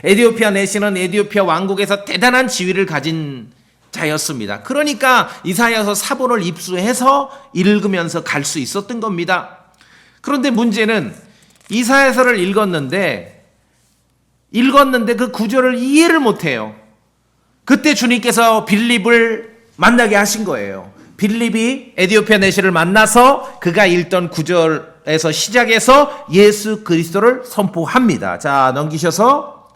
에디오피아 내시는 에디오피아 왕국에서 대단한 지위를 가진 자였습니다. 그러니까 이사야서 사본을 입수해서 읽으면서 갈 수 있었던 겁니다. 그런데 문제는 이사야서를 읽었는데 그 구절을 이해를 못해요. 그때 주님께서 빌립을 만나게 하신 거예요. 빌립이 에디오피아 내시를 만나서 그가 읽던 구절에서 시작해서 예수 그리스도를 선포합니다. 자, 넘기셔서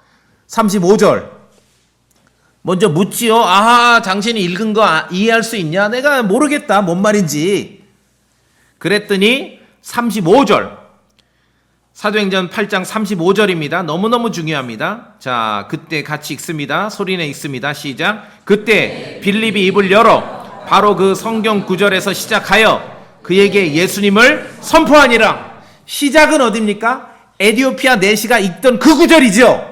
35절. 먼저 묻지요. 아하, 당신이 읽은 거 이해할 수 있냐? 내가 모르겠다. 뭔 말인지. 그랬더니 35절. 사도행전 8장 35절입니다. 너무너무 중요합니다. 자, 그때 같이 읽습니다. 소리내 읽습니다. 시작. 그때 빌립이 입을 열어 바로 그 성경 구절에서 시작하여 그에게 예수님을 선포하니라. 시작은 어디입니까? 에디오피아 내시가 읽던 그 구절이죠.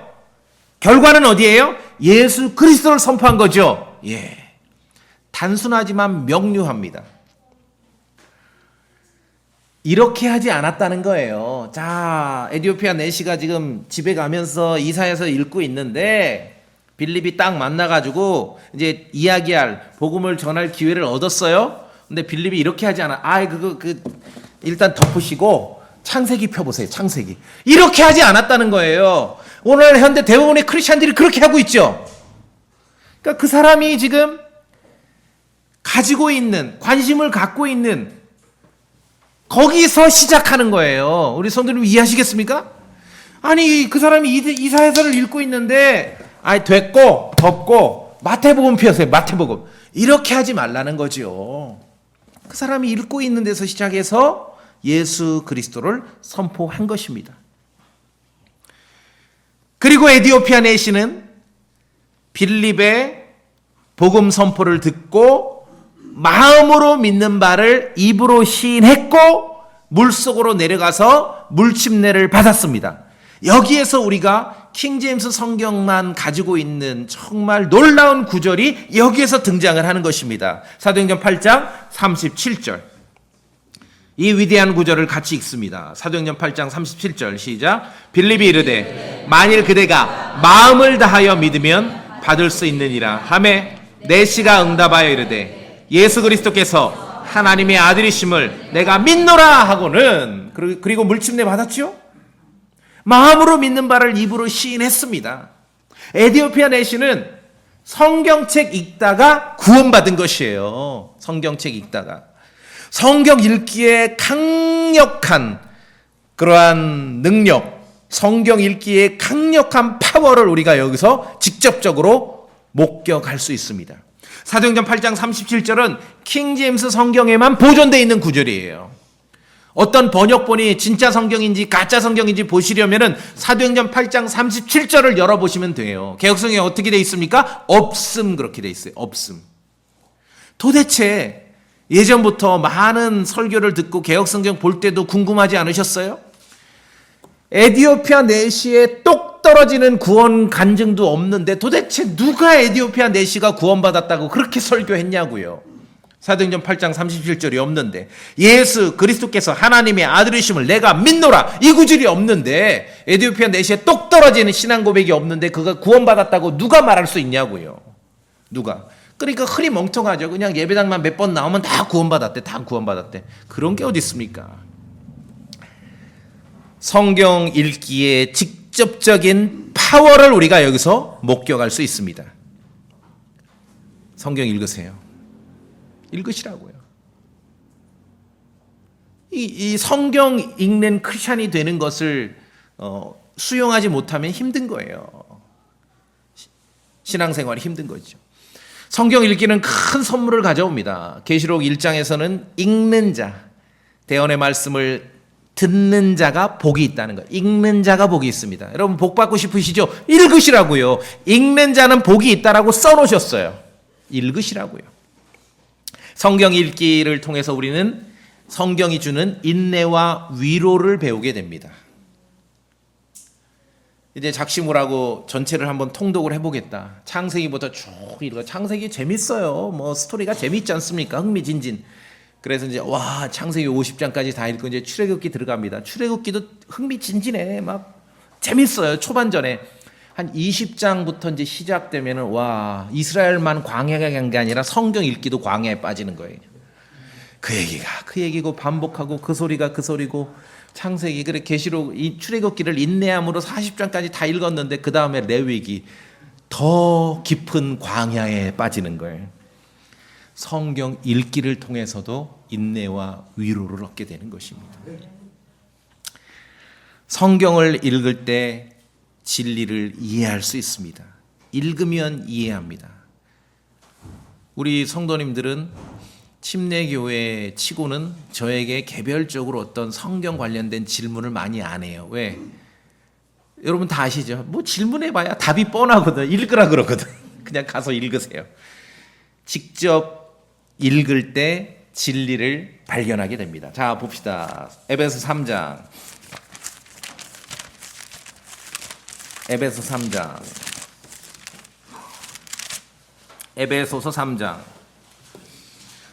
결과는 어디예요? 예수 그리스도를 선포한 거죠. 예. 단순하지만 명료합니다. 이렇게 하지 않았다는 거예요. 자, 에디오피아 내시가 지금 집에 가면서 이사야서 읽고 있는데 빌립이 딱 만나가지고 이제 이야기할, 복음을 전할 기회를 얻었어요. 근데 빌립이 이렇게 하지 않아. 일단 덮으시고 창세기 펴보세요. 창세기. 이렇게 하지 않았다는 거예요. 오늘 현대 대부분의 크리스찬들이 그렇게 하고 있죠. 그러니까 그 사람이 지금 가지고 있는, 관심을 갖고 있는 거기서 시작하는 거예요. 우리 성도님 이해하시겠습니까? 아니, 그 사람이 이사야서를 읽고 있는데 됐고 덮고 마태복음 펴세요. 마태복음. 이렇게 하지 말라는 거죠. 그 사람이 읽고 있는 데서 시작해서 예수 그리스도를 선포한 것입니다. 그리고 에디오피아 내시는 빌립의 복음 선포를 듣고 마음으로 믿는 바를 입으로 시인했고 물속으로 내려가서 물침례를 받았습니다. 여기에서 우리가 킹제임스 성경만 가지고 있는 정말 놀라운 구절이 여기에서 등장을 하는 것입니다. 사도행전 8장 37절. 이 위대한 구절을 같이 읽습니다. 사도행전 8장 37절 시작. 빌립이 이르되 만일 그대가 마음을 다하여 믿으면 받을 수 있느니라 하매 내시가 응답하여 이르되 예수 그리스도께서 하나님의 아들이심을 내가 믿노라 하고는, 그리고 물침내 받았죠? 마음으로 믿는 바를 입으로 시인했습니다. 에디오피아 내시는 성경책 읽다가 구원받은 것이에요. 성경책 읽다가. 성경 읽기에 강력한 그러한 능력, 성경 읽기에 강력한 파워를 우리가 여기서 직접적으로 목격할 수 있습니다. 사도행전 8장 37절은 킹제임스 성경에만 보존되어 있는 구절이에요. 어떤 번역본이 진짜 성경인지 가짜 성경인지 보시려면은 사도행전 8장 37절을 열어보시면 돼요. 개역성경에 어떻게 되어 있습니까? 없음, 그렇게 되어 있어요. 없음. 도대체 예전부터 많은 설교를 듣고 개역성경 볼 때도 궁금하지 않으셨어요? 에디오피아 내시에 똑 떨어지는 구원 간증도 없는데 도대체 누가 에디오피아 내시가 구원받았다고 그렇게 설교했냐고요. 사도행전 8장 37절이 없는데, 예수 그리스도께서 하나님의 아들이심을 내가 믿노라, 이 구절이 없는데, 에디오피아 내시에 똑 떨어지는 신앙 고백이 없는데 그가 구원받았다고 누가 말할 수 있냐고요. 누가? 그러니까 흐리 멍텅하죠. 그냥 예배당만 몇 번 나오면 다 구원받았대, 다 구원받았대. 그런 게 어디 있습니까? 성경 읽기에 직접적인 파워를 우리가 여기서 목격할 수 있습니다. 성경 읽으세요. 읽으시라고요. 이 성경 읽는 크리스찬이 되는 것을 수용하지 못하면 힘든 거예요. 신앙생활이 힘든 거죠. 성경 읽기는 큰 선물을 가져옵니다. 계시록 1장에서는 읽는 자, 대언의 말씀을 듣는 자가 복이 있다는 거예요. 읽는 자가 복이 있습니다. 여러분 복 받고 싶으시죠? 읽으시라고요. 읽는 자는 복이 있다라고 써놓으셨어요. 읽으시라고요. 성경 읽기를 통해서 우리는 성경이 주는 인내와 위로를 배우게 됩니다. 이제 작심으로하고 전체를 한번 통독을 해보겠다. 창세기부터 쭉 읽어. 창세기 재밌어요. 뭐 스토리가 재밌지 않습니까? 흥미진진. 그래서 이제 창세기 50장까지 다 읽고 이제 출애굽기 들어갑니다. 출애굽기도 흥미진진해. 막 재밌어요. 초반전에. 한 20장부터 이제 시작되면은 이스라엘만 광야에 간 게 아니라 성경 읽기도 광야에 빠지는 거예요. 그 얘기가 그 얘기고 반복하고 그 소리가 그 소리고, 창세기, 그래 계시록, 이 출애굽기를 인내함으로 40장까지 다 읽었는데 그 다음에 레위기 더 깊은 광야에 빠지는 거예요. 성경 읽기를 통해서도 인내와 위로를 얻게 되는 것입니다. 성경을 읽을 때 진리를 이해할 수 있습니다. 읽으면 이해합니다. 우리 성도님들은 침례교회 치고는 저에게 개별적으로 어떤 성경 관련된 질문을 많이 안 해요. 왜? 여러분 다 아시죠? 뭐 질문해봐야 답이 뻔하거든. 읽으라 그러거든. 그냥 가서 읽으세요. 직접 읽을 때 진리를 발견하게 됩니다. 자, 봅시다. 에베소 3장. 에베소 3장. 에베소서 3장.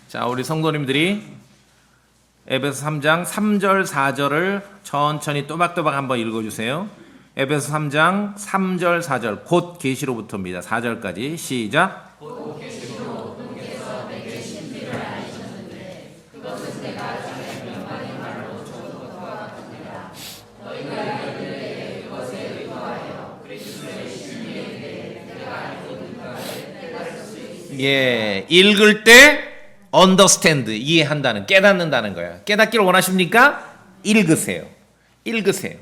자, 우리 성도님들이 에베소 3장 3절 4절을 천천히 또박또박 한번 읽어주세요. 에베소 3장 3절 4절 곧 계시로부터입니다. 4절까지 시작. 곧 계시로 분께서 내게 신비를 알리셨는데 그것은 내가 전에 명방의 말로 적은 것과 같으니라. 너희가 이들에게 그것에 의거하여 그리스도의 신비에 대해 내가 알고 있는 바를 깨달을 수 있으니. 예, 읽을 때 understand, 이해한다는, 깨닫는다는 거야. 깨닫기를 원하십니까? 읽으세요. 읽으세요.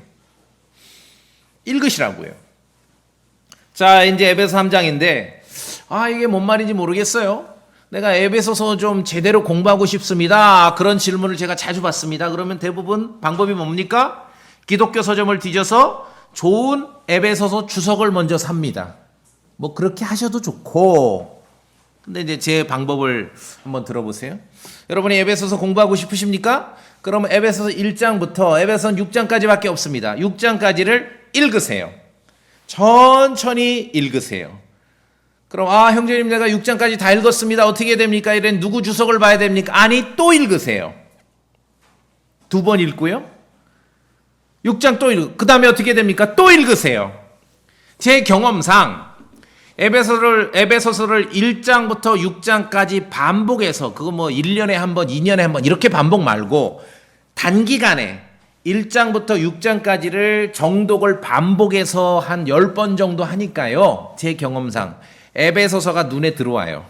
읽으시라고요. 자, 이제 에베소 3장인데 이게 뭔 말인지 모르겠어요. 내가 에베소서 좀 제대로 공부하고 싶습니다. 그런 질문을 제가 자주 받습니다. 그러면 대부분 방법이 뭡니까? 기독교 서점을 뒤져서 좋은 에베소서 주석을 먼저 삽니다. 뭐 그렇게 하셔도 좋고, 근데 이제 제 방법을 한번 들어보세요. 여러분이 에베소서 공부하고 싶으십니까? 그러면 에베소서 1장부터 에베소서 6장까지밖에 없습니다. 6장까지를 읽으세요. 천천히 읽으세요. 그럼 형제님 내가 6장까지 다 읽었습니다. 어떻게 됩니까? 이런 누구 주석을 봐야 됩니까? 아니, 또 읽으세요. 2번 읽고요. 6장 또 읽고, 그 다음에 어떻게 됩니까? 또 읽으세요. 제 경험상 에베소서를 1장부터 6장까지 반복해서 그거 뭐 1년에 한 번, 2년에 한 번 이렇게 반복 말고 단기간에 1장부터 6장까지를 정독을 반복해서 한 10번 정도 하니까요. 제 경험상 에베소서가 눈에 들어와요.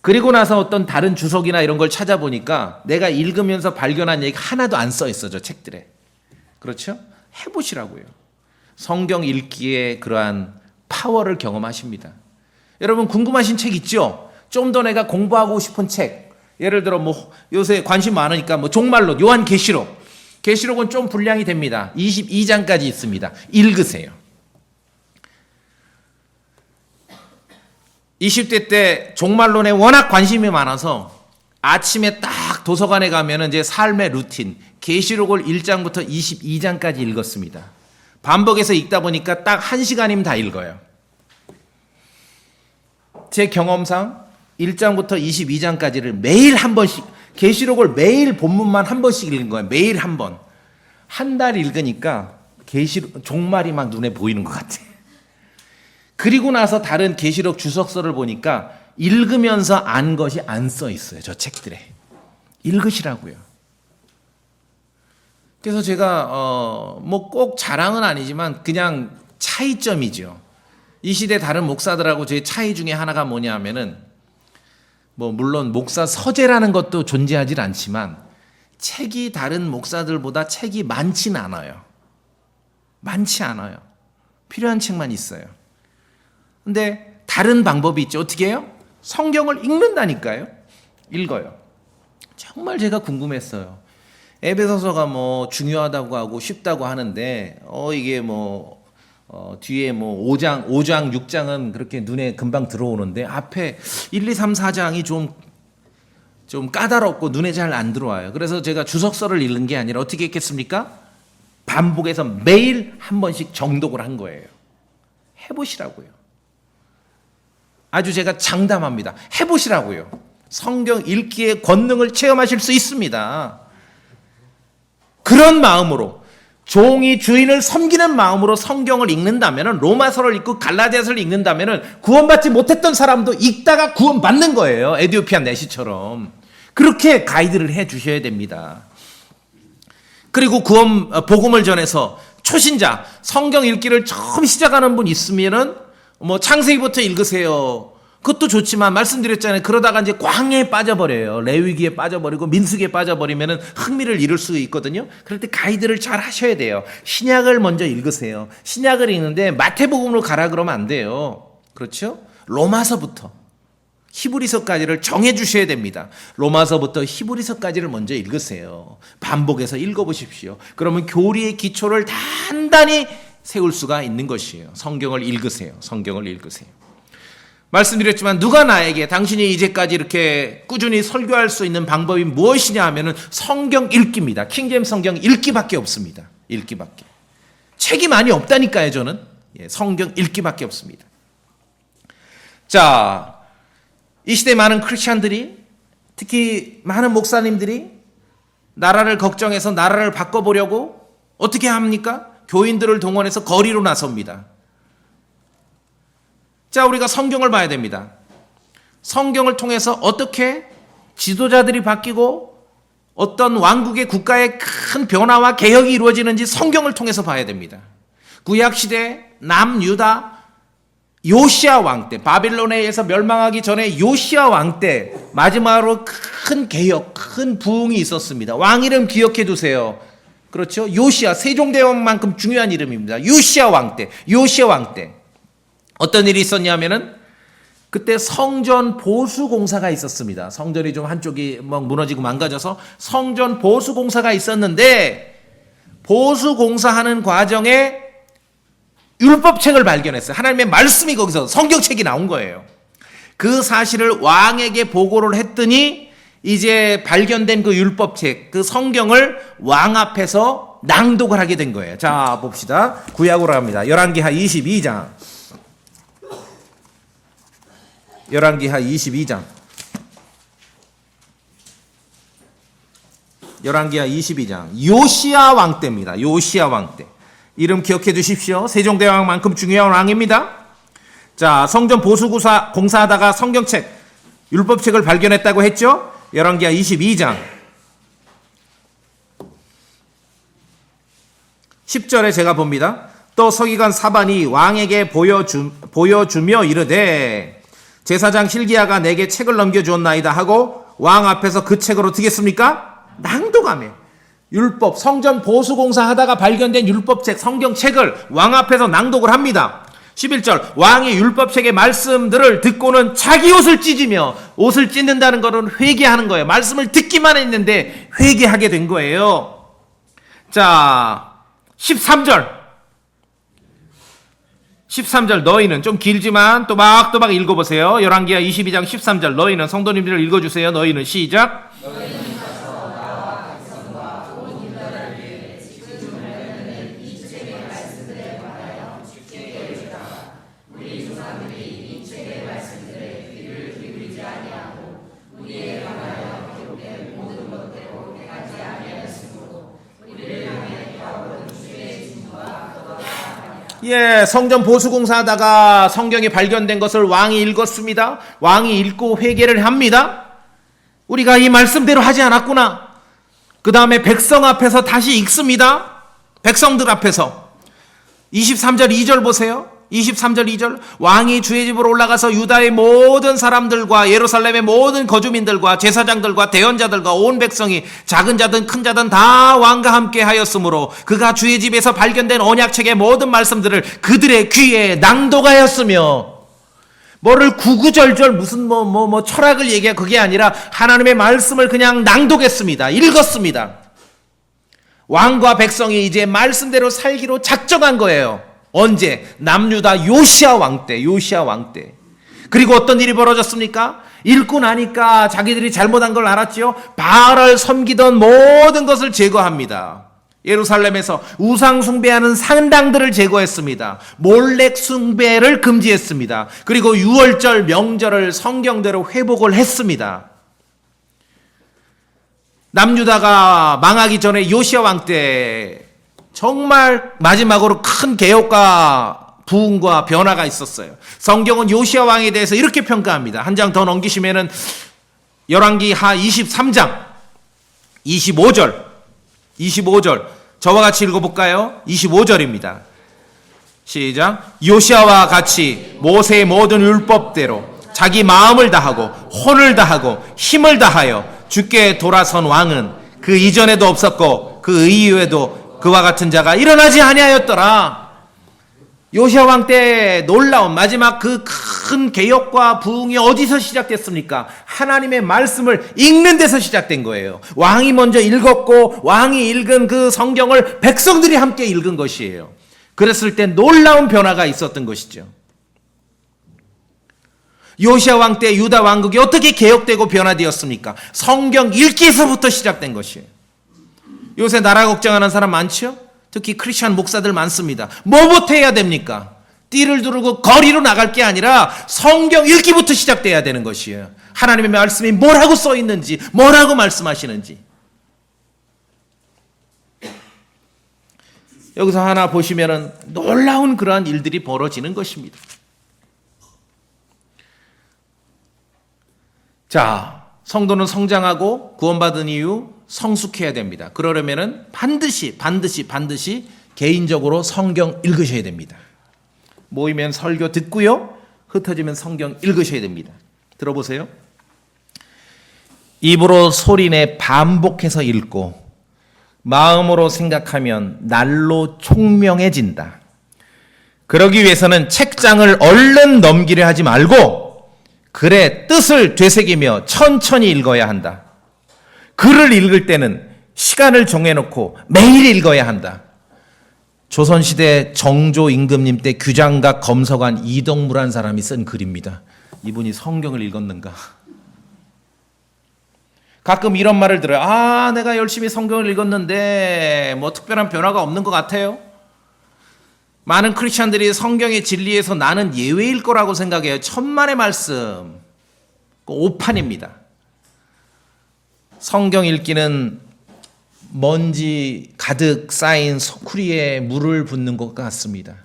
그리고 나서 어떤 다른 주석이나 이런 걸 찾아보니까 내가 읽으면서 발견한 얘기가 하나도 안 써 있어, 저 책들에. 그렇죠? 해보시라고요. 성경 읽기에 그러한 파워를 경험하십니다. 여러분 궁금하신 책 있죠? 좀 더 내가 공부하고 싶은 책. 예를 들어 뭐 요새 관심 많으니까 뭐 종말론, 요한계시록. 계시록은 좀 분량이 됩니다. 22장까지 있습니다. 읽으세요. 20대 때 종말론에 워낙 관심이 많아서 아침에 딱 도서관에 가면은 이제 삶의 루틴, 계시록을 1장부터 22장까지 읽었습니다. 반복해서 읽다 보니까 딱 1시간이면 다 읽어요. 제 경험상 1장부터 22장까지를 매일 한 번씩, 계시록을 매일 본문만 한 번씩 읽는 거예요. 매일 한 번. 한 달 읽으니까 종말이 막 눈에 보이는 것 같아. 그리고 나서 다른 계시록 주석서를 보니까 읽으면서 안 것이 안 써 있어요. 저 책들에. 읽으시라고요. 그래서 제가 뭐 꼭 자랑은 아니지만 그냥 차이점이죠. 이 시대 다른 목사들하고 제 차이 중에 하나가 뭐냐 하면은 뭐 물론 목사 서재라는 것도 존재하지 않지만 책이 다른 목사들보다 책이 많진 않아요. 많지 않아요. 필요한 책만 있어요. 근데 다른 방법이 있죠. 어떻게 해요? 성경을 읽는다니까요. 읽어요. 정말 제가 궁금했어요. 에베소서가 뭐 중요하다고 하고 쉽다고 하는데 이게 뭐 뒤에 뭐 5장, 6장은 그렇게 눈에 금방 들어오는데 앞에 1, 2, 3, 4장이 좀 까다롭고 눈에 잘 안 들어와요. 그래서 제가 주석서를 읽는 게 아니라 어떻게 했겠습니까? 반복해서 매일 한 번씩 정독을 한 거예요. 해보시라고요. 아주 제가 장담합니다. 해보시라고요. 성경 읽기의 권능을 체험하실 수 있습니다. 그런 마음으로 종이 주인을 섬기는 마음으로 성경을 읽는다면, 로마서를 읽고 갈라디아서를 읽는다면 구원받지 못했던 사람도 읽다가 구원받는 거예요. 에디오피아 내시처럼. 그렇게 가이드를 해 주셔야 됩니다. 그리고 복음을 전해서 초신자, 성경 읽기를 처음 시작하는 분 있으면은 뭐 창세기부터 읽으세요. 그것도 좋지만 말씀드렸잖아요. 그러다가 이제 광야에 빠져버려요. 레위기에 빠져버리고 민수기에 빠져버리면은 흥미를 잃을 수 있거든요. 그럴 때 가이드를 잘 하셔야 돼요. 신약을 먼저 읽으세요. 신약을 읽는데 마태복음으로 가라 그러면 안 돼요. 그렇죠? 로마서부터 히브리서까지를 정해 주셔야 됩니다. 로마서부터 히브리서까지를 먼저 읽으세요. 반복해서 읽어보십시오. 그러면 교리의 기초를 단단히 세울 수가 있는 것이에요. 성경을 읽으세요. 성경을 읽으세요. 말씀드렸지만 누가 나에게 당신이 이제까지 이렇게 꾸준히 설교할 수 있는 방법이 무엇이냐 하면은 성경 읽기입니다. 킹제임스 성경 읽기밖에 없습니다. 읽기밖에. 책이 많이 없다니까요, 저는. 성경 읽기밖에 없습니다. 자, 이 시대 많은 크리스찬들이, 특히 많은 목사님들이 나라를 걱정해서 나라를 바꿔보려고 어떻게 합니까? 교인들을 동원해서 거리로 나섭니다. 자, 우리가 성경을 봐야 됩니다. 성경을 통해서 어떻게 지도자들이 바뀌고 어떤 왕국의 국가의 큰 변화와 개혁이 이루어지는지 성경을 통해서 봐야 됩니다. 구약시대 남유다 요시야 왕 때, 바빌론에 의해서 멸망하기 전에 요시야 왕 때 마지막으로 큰 개혁, 큰 부흥이 있었습니다. 왕 이름 기억해 두세요. 그렇죠? 요시야, 세종대왕만큼 중요한 이름입니다. 요시야 왕 때, 요시야 왕 때. 어떤 일이 있었냐면은 그때 성전 보수 공사가 있었습니다. 성전이 좀 한쪽이 막 무너지고 망가져서 성전 보수 공사가 있었는데 보수 공사하는 과정에 율법책을 발견했어요. 하나님의 말씀이 거기서 성경책이 나온 거예요. 그 사실을 왕에게 보고를 했더니 이제 발견된 그 율법책, 그 성경을 왕 앞에서 낭독을 하게 된 거예요. 자, 봅시다. 구약으로 갑니다. 열왕기하 22장. 열왕기하 22장. 열왕기하 22장. 요시야 왕 때입니다. 요시야 왕 때. 이름 기억해 두십시오. 세종대왕만큼 중요한 왕입니다. 자, 성전 공사하다가 성경책, 율법책을 발견했다고 했죠? 열왕기하 22장 10절에 제가 봅니다. 또 서기관 사반이 왕에게 보여주며 이르되 제사장 hil기야가 내게 책을 넘겨주었나이다 하고 왕 앞에서 그 책을 어떻게 했습니까? 낭독하며 율법, 성전 보수공사 하다가 발견된 율법책, 성경책을 왕 앞에서 낭독을 합니다. 11절 왕이 율법책의 말씀들을 듣고는 자기 옷을 찢으며, 옷을 찢는다는 것은 회개하는 거예요. 말씀을 듣기만 했는데 회개하게 된 거예요. 자, 13절 너희는, 좀 길지만 또박또박 읽어보세요. 열왕기하 22장 13절 너희는, 성도님들 읽어주세요. 너희는 시작. 예, 성전 보수공사하다가 성경이 발견된 것을 왕이 읽었습니다. 왕이 읽고 회개를 합니다. 우리가 이 말씀대로 하지 않았구나. 그 다음에 백성 앞에서 다시 읽습니다. 백성들 앞에서 23절 2절 보세요. 23절 2절 왕이 주의 집으로 올라가서 유다의 모든 사람들과 예루살렘의 모든 거주민들과 제사장들과 대언자들과 온 백성이 작은 자든 큰 자든 다 왕과 함께 하였으므로 그가 주의 집에서 발견된 언약책의 모든 말씀들을 그들의 귀에 낭독하였으며, 뭐를 구구절절 무슨 철학을 얘기해, 그게 아니라 하나님의 말씀을 그냥 낭독했습니다. 읽었습니다. 왕과 백성이 이제 말씀대로 살기로 작정한 거예요. 언제? 남유다 요시야 왕 때. 그리고 어떤 일이 벌어졌습니까? 읽고 나니까 자기들이 잘못한 걸 알았죠. 바알을 섬기던 모든 것을 제거합니다. 예루살렘에서 우상 숭배하는 산당들을 제거했습니다. 몰렉 숭배를 금지했습니다. 그리고 유월절 명절을 성경대로 회복을 했습니다. 남유다가 망하기 전에 요시야 왕 때 정말 마지막으로 큰 개혁과 부흥과 변화가 있었어요. 성경은 요시야 왕에 대해서 이렇게 평가합니다. 한 장 더 넘기시면은 열왕기하 23장 25절 저와 같이 읽어볼까요? 25절입니다. 시작. 요시야와 같이 모세의 모든 율법대로 자기 마음을 다하고 혼을 다하고 힘을 다하여 주께 돌아선 왕은 그 이전에도 없었고 그 이후에도 그와 같은 자가 일어나지 아니하였더라. 요시야 왕 때 놀라운 마지막 그 큰 개혁과 부흥이 어디서 시작됐습니까? 하나님의 말씀을 읽는 데서 시작된 거예요. 왕이 먼저 읽었고 왕이 읽은 그 성경을 백성들이 함께 읽은 것이에요. 그랬을 때 놀라운 변화가 있었던 것이죠. 요시야 왕 때 유다 왕국이 어떻게 개혁되고 변화되었습니까? 성경 읽기에서부터 시작된 것이에요. 요새 나라 걱정하는 사람 많죠? 특히 크리스천 목사들 많습니다. 뭐부터 해야 됩니까? 띠를 두르고 거리로 나갈 게 아니라 성경 읽기부터 시작돼야 되는 것이에요. 하나님의 말씀이 뭐라고 써 있는지, 뭐라고 말씀하시는지. 여기서 하나 보시면은 놀라운 그러한 일들이 벌어지는 것입니다. 자, 성도는 성장하고 구원받은 이후 성숙해야 됩니다. 그러려면은 반드시 개인적으로 성경 읽으셔야 됩니다. 모이면 설교 듣고요. 흩어지면 성경 읽으셔야 됩니다. 들어보세요. 입으로 소리내 반복해서 읽고 마음으로 생각하면 날로 총명해진다. 그러기 위해서는 책장을 얼른 넘기려 하지 말고 글의 뜻을 되새기며 천천히 읽어야 한다. 글을 읽을 때는 시간을 정해놓고 매일 읽어야 한다. 조선시대 정조 임금님 때 규장각 검서관 이덕무란 사람이 쓴 글입니다. 이분이 성경을 읽었는가? 가끔 이런 말을 들어요. 내가 열심히 성경을 읽었는데 뭐 특별한 변화가 없는 것 같아요. 많은 크리스찬들이 성경의 진리에서 나는 예외일 거라고 생각해요. 천만의 말씀. 오판입니다. 성경 읽기는 먼지 가득 쌓인 소쿠리에 물을 붓는 것 같습니다.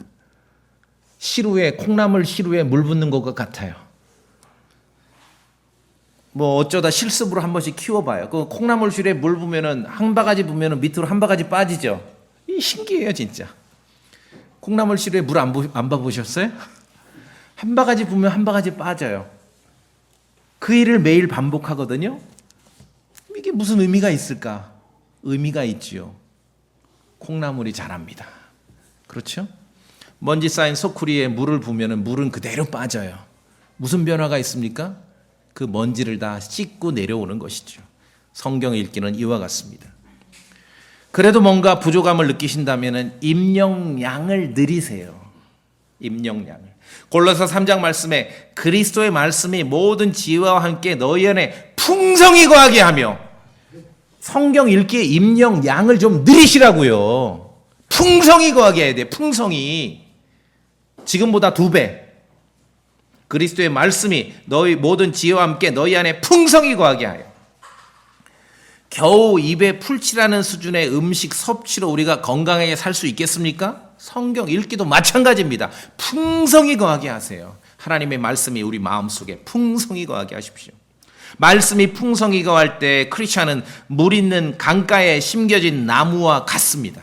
시루에, 콩나물 시루에 물 붓는 것과 같아요. 뭐 어쩌다 실습으로 한 번씩 키워봐요. 그 콩나물 시루에 물 부면은 한 바가지 부면은 밑으로 한 바가지 빠지죠. 이 신기해요, 진짜. 콩나물 시루에 물 안 봐보셨어요? 한 바가지 부면 한 바가지 빠져요. 그 일을 매일 반복하거든요. 이게 무슨 의미가 있을까? 의미가 있지요. 콩나물이 자랍니다. 그렇죠? 먼지 쌓인 소쿠리에 물을 부면은 물은 그대로 빠져요. 무슨 변화가 있습니까? 그 먼지를 다 씻고 내려오는 것이죠. 성경 읽기는 이와 같습니다. 그래도 뭔가 부족함을 느끼신다면 임령양을 늘리세요. 임령양을. 골로새 3장 말씀에 그리스도의 말씀이 모든 지혜와 함께 너희 안에 풍성히 거하게 하며, 성경 읽기에 임령양을 좀 늘리시라고요. 풍성히 거하게 해야 돼. 풍성히. 지금보다 2배. 그리스도의 말씀이 너희 모든 지혜와 함께 너희 안에 풍성히 거하게 하여. 겨우 입에 풀칠하는 수준의 음식 섭취로 우리가 건강하게 살 수 있겠습니까? 성경 읽기도 마찬가지입니다. 풍성히 거하게 하세요. 하나님의 말씀이 우리 마음속에 풍성히 거하게 하십시오. 말씀이 풍성히 거할 때 크리스찬은 물 있는 강가에 심겨진 나무와 같습니다.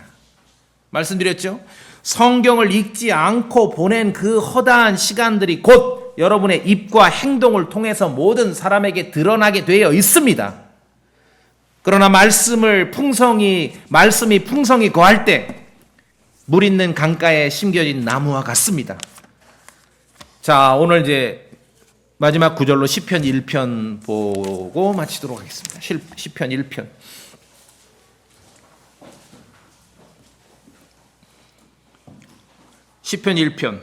말씀드렸죠? 성경을 읽지 않고 보낸 그 허다한 시간들이 곧 여러분의 입과 행동을 통해서 모든 사람에게 드러나게 되어 있습니다. 그러나 말씀이 풍성히 거할 때 물 있는 강가에 심겨진 나무와 같습니다. 자, 오늘 이제 마지막 구절로 시편 1편 보고 마치도록 하겠습니다. 시편 1편. 시편 1편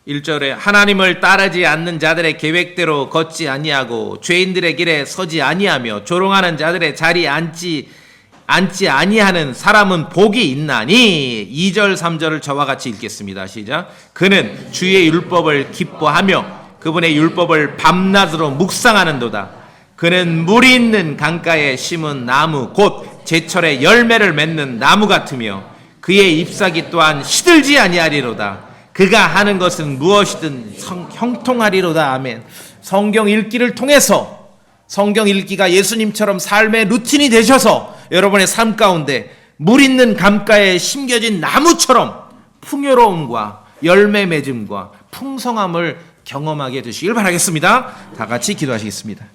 1절에 하나님을 따르지 않는 자들의 계획대로 걷지 아니하고 죄인들의 길에 서지 아니하며 조롱하는 자들의 자리에 앉지 아니하는 사람은 복이 있나니. 2절 3절을 저와 같이 읽겠습니다. 시작. 그는 주의 율법을 기뻐하며 그분의 율법을 밤낮으로 묵상하는도다. 그는 물이 있는 강가에 심은 나무 곧 제철에 열매를 맺는 나무 같으며 그의 잎사귀 또한 시들지 아니하리로다. 그가 하는 것은 무엇이든 형통하리로다. 아멘. 성경 읽기를 통해서, 성경 읽기가 예수님처럼 삶의 루틴이 되셔서 여러분의 삶 가운데 물 있는 강가에 심겨진 나무처럼 풍요로움과 열매 맺음과 풍성함을 경험하게 되시길 바라겠습니다. 다 같이 기도하시겠습니다.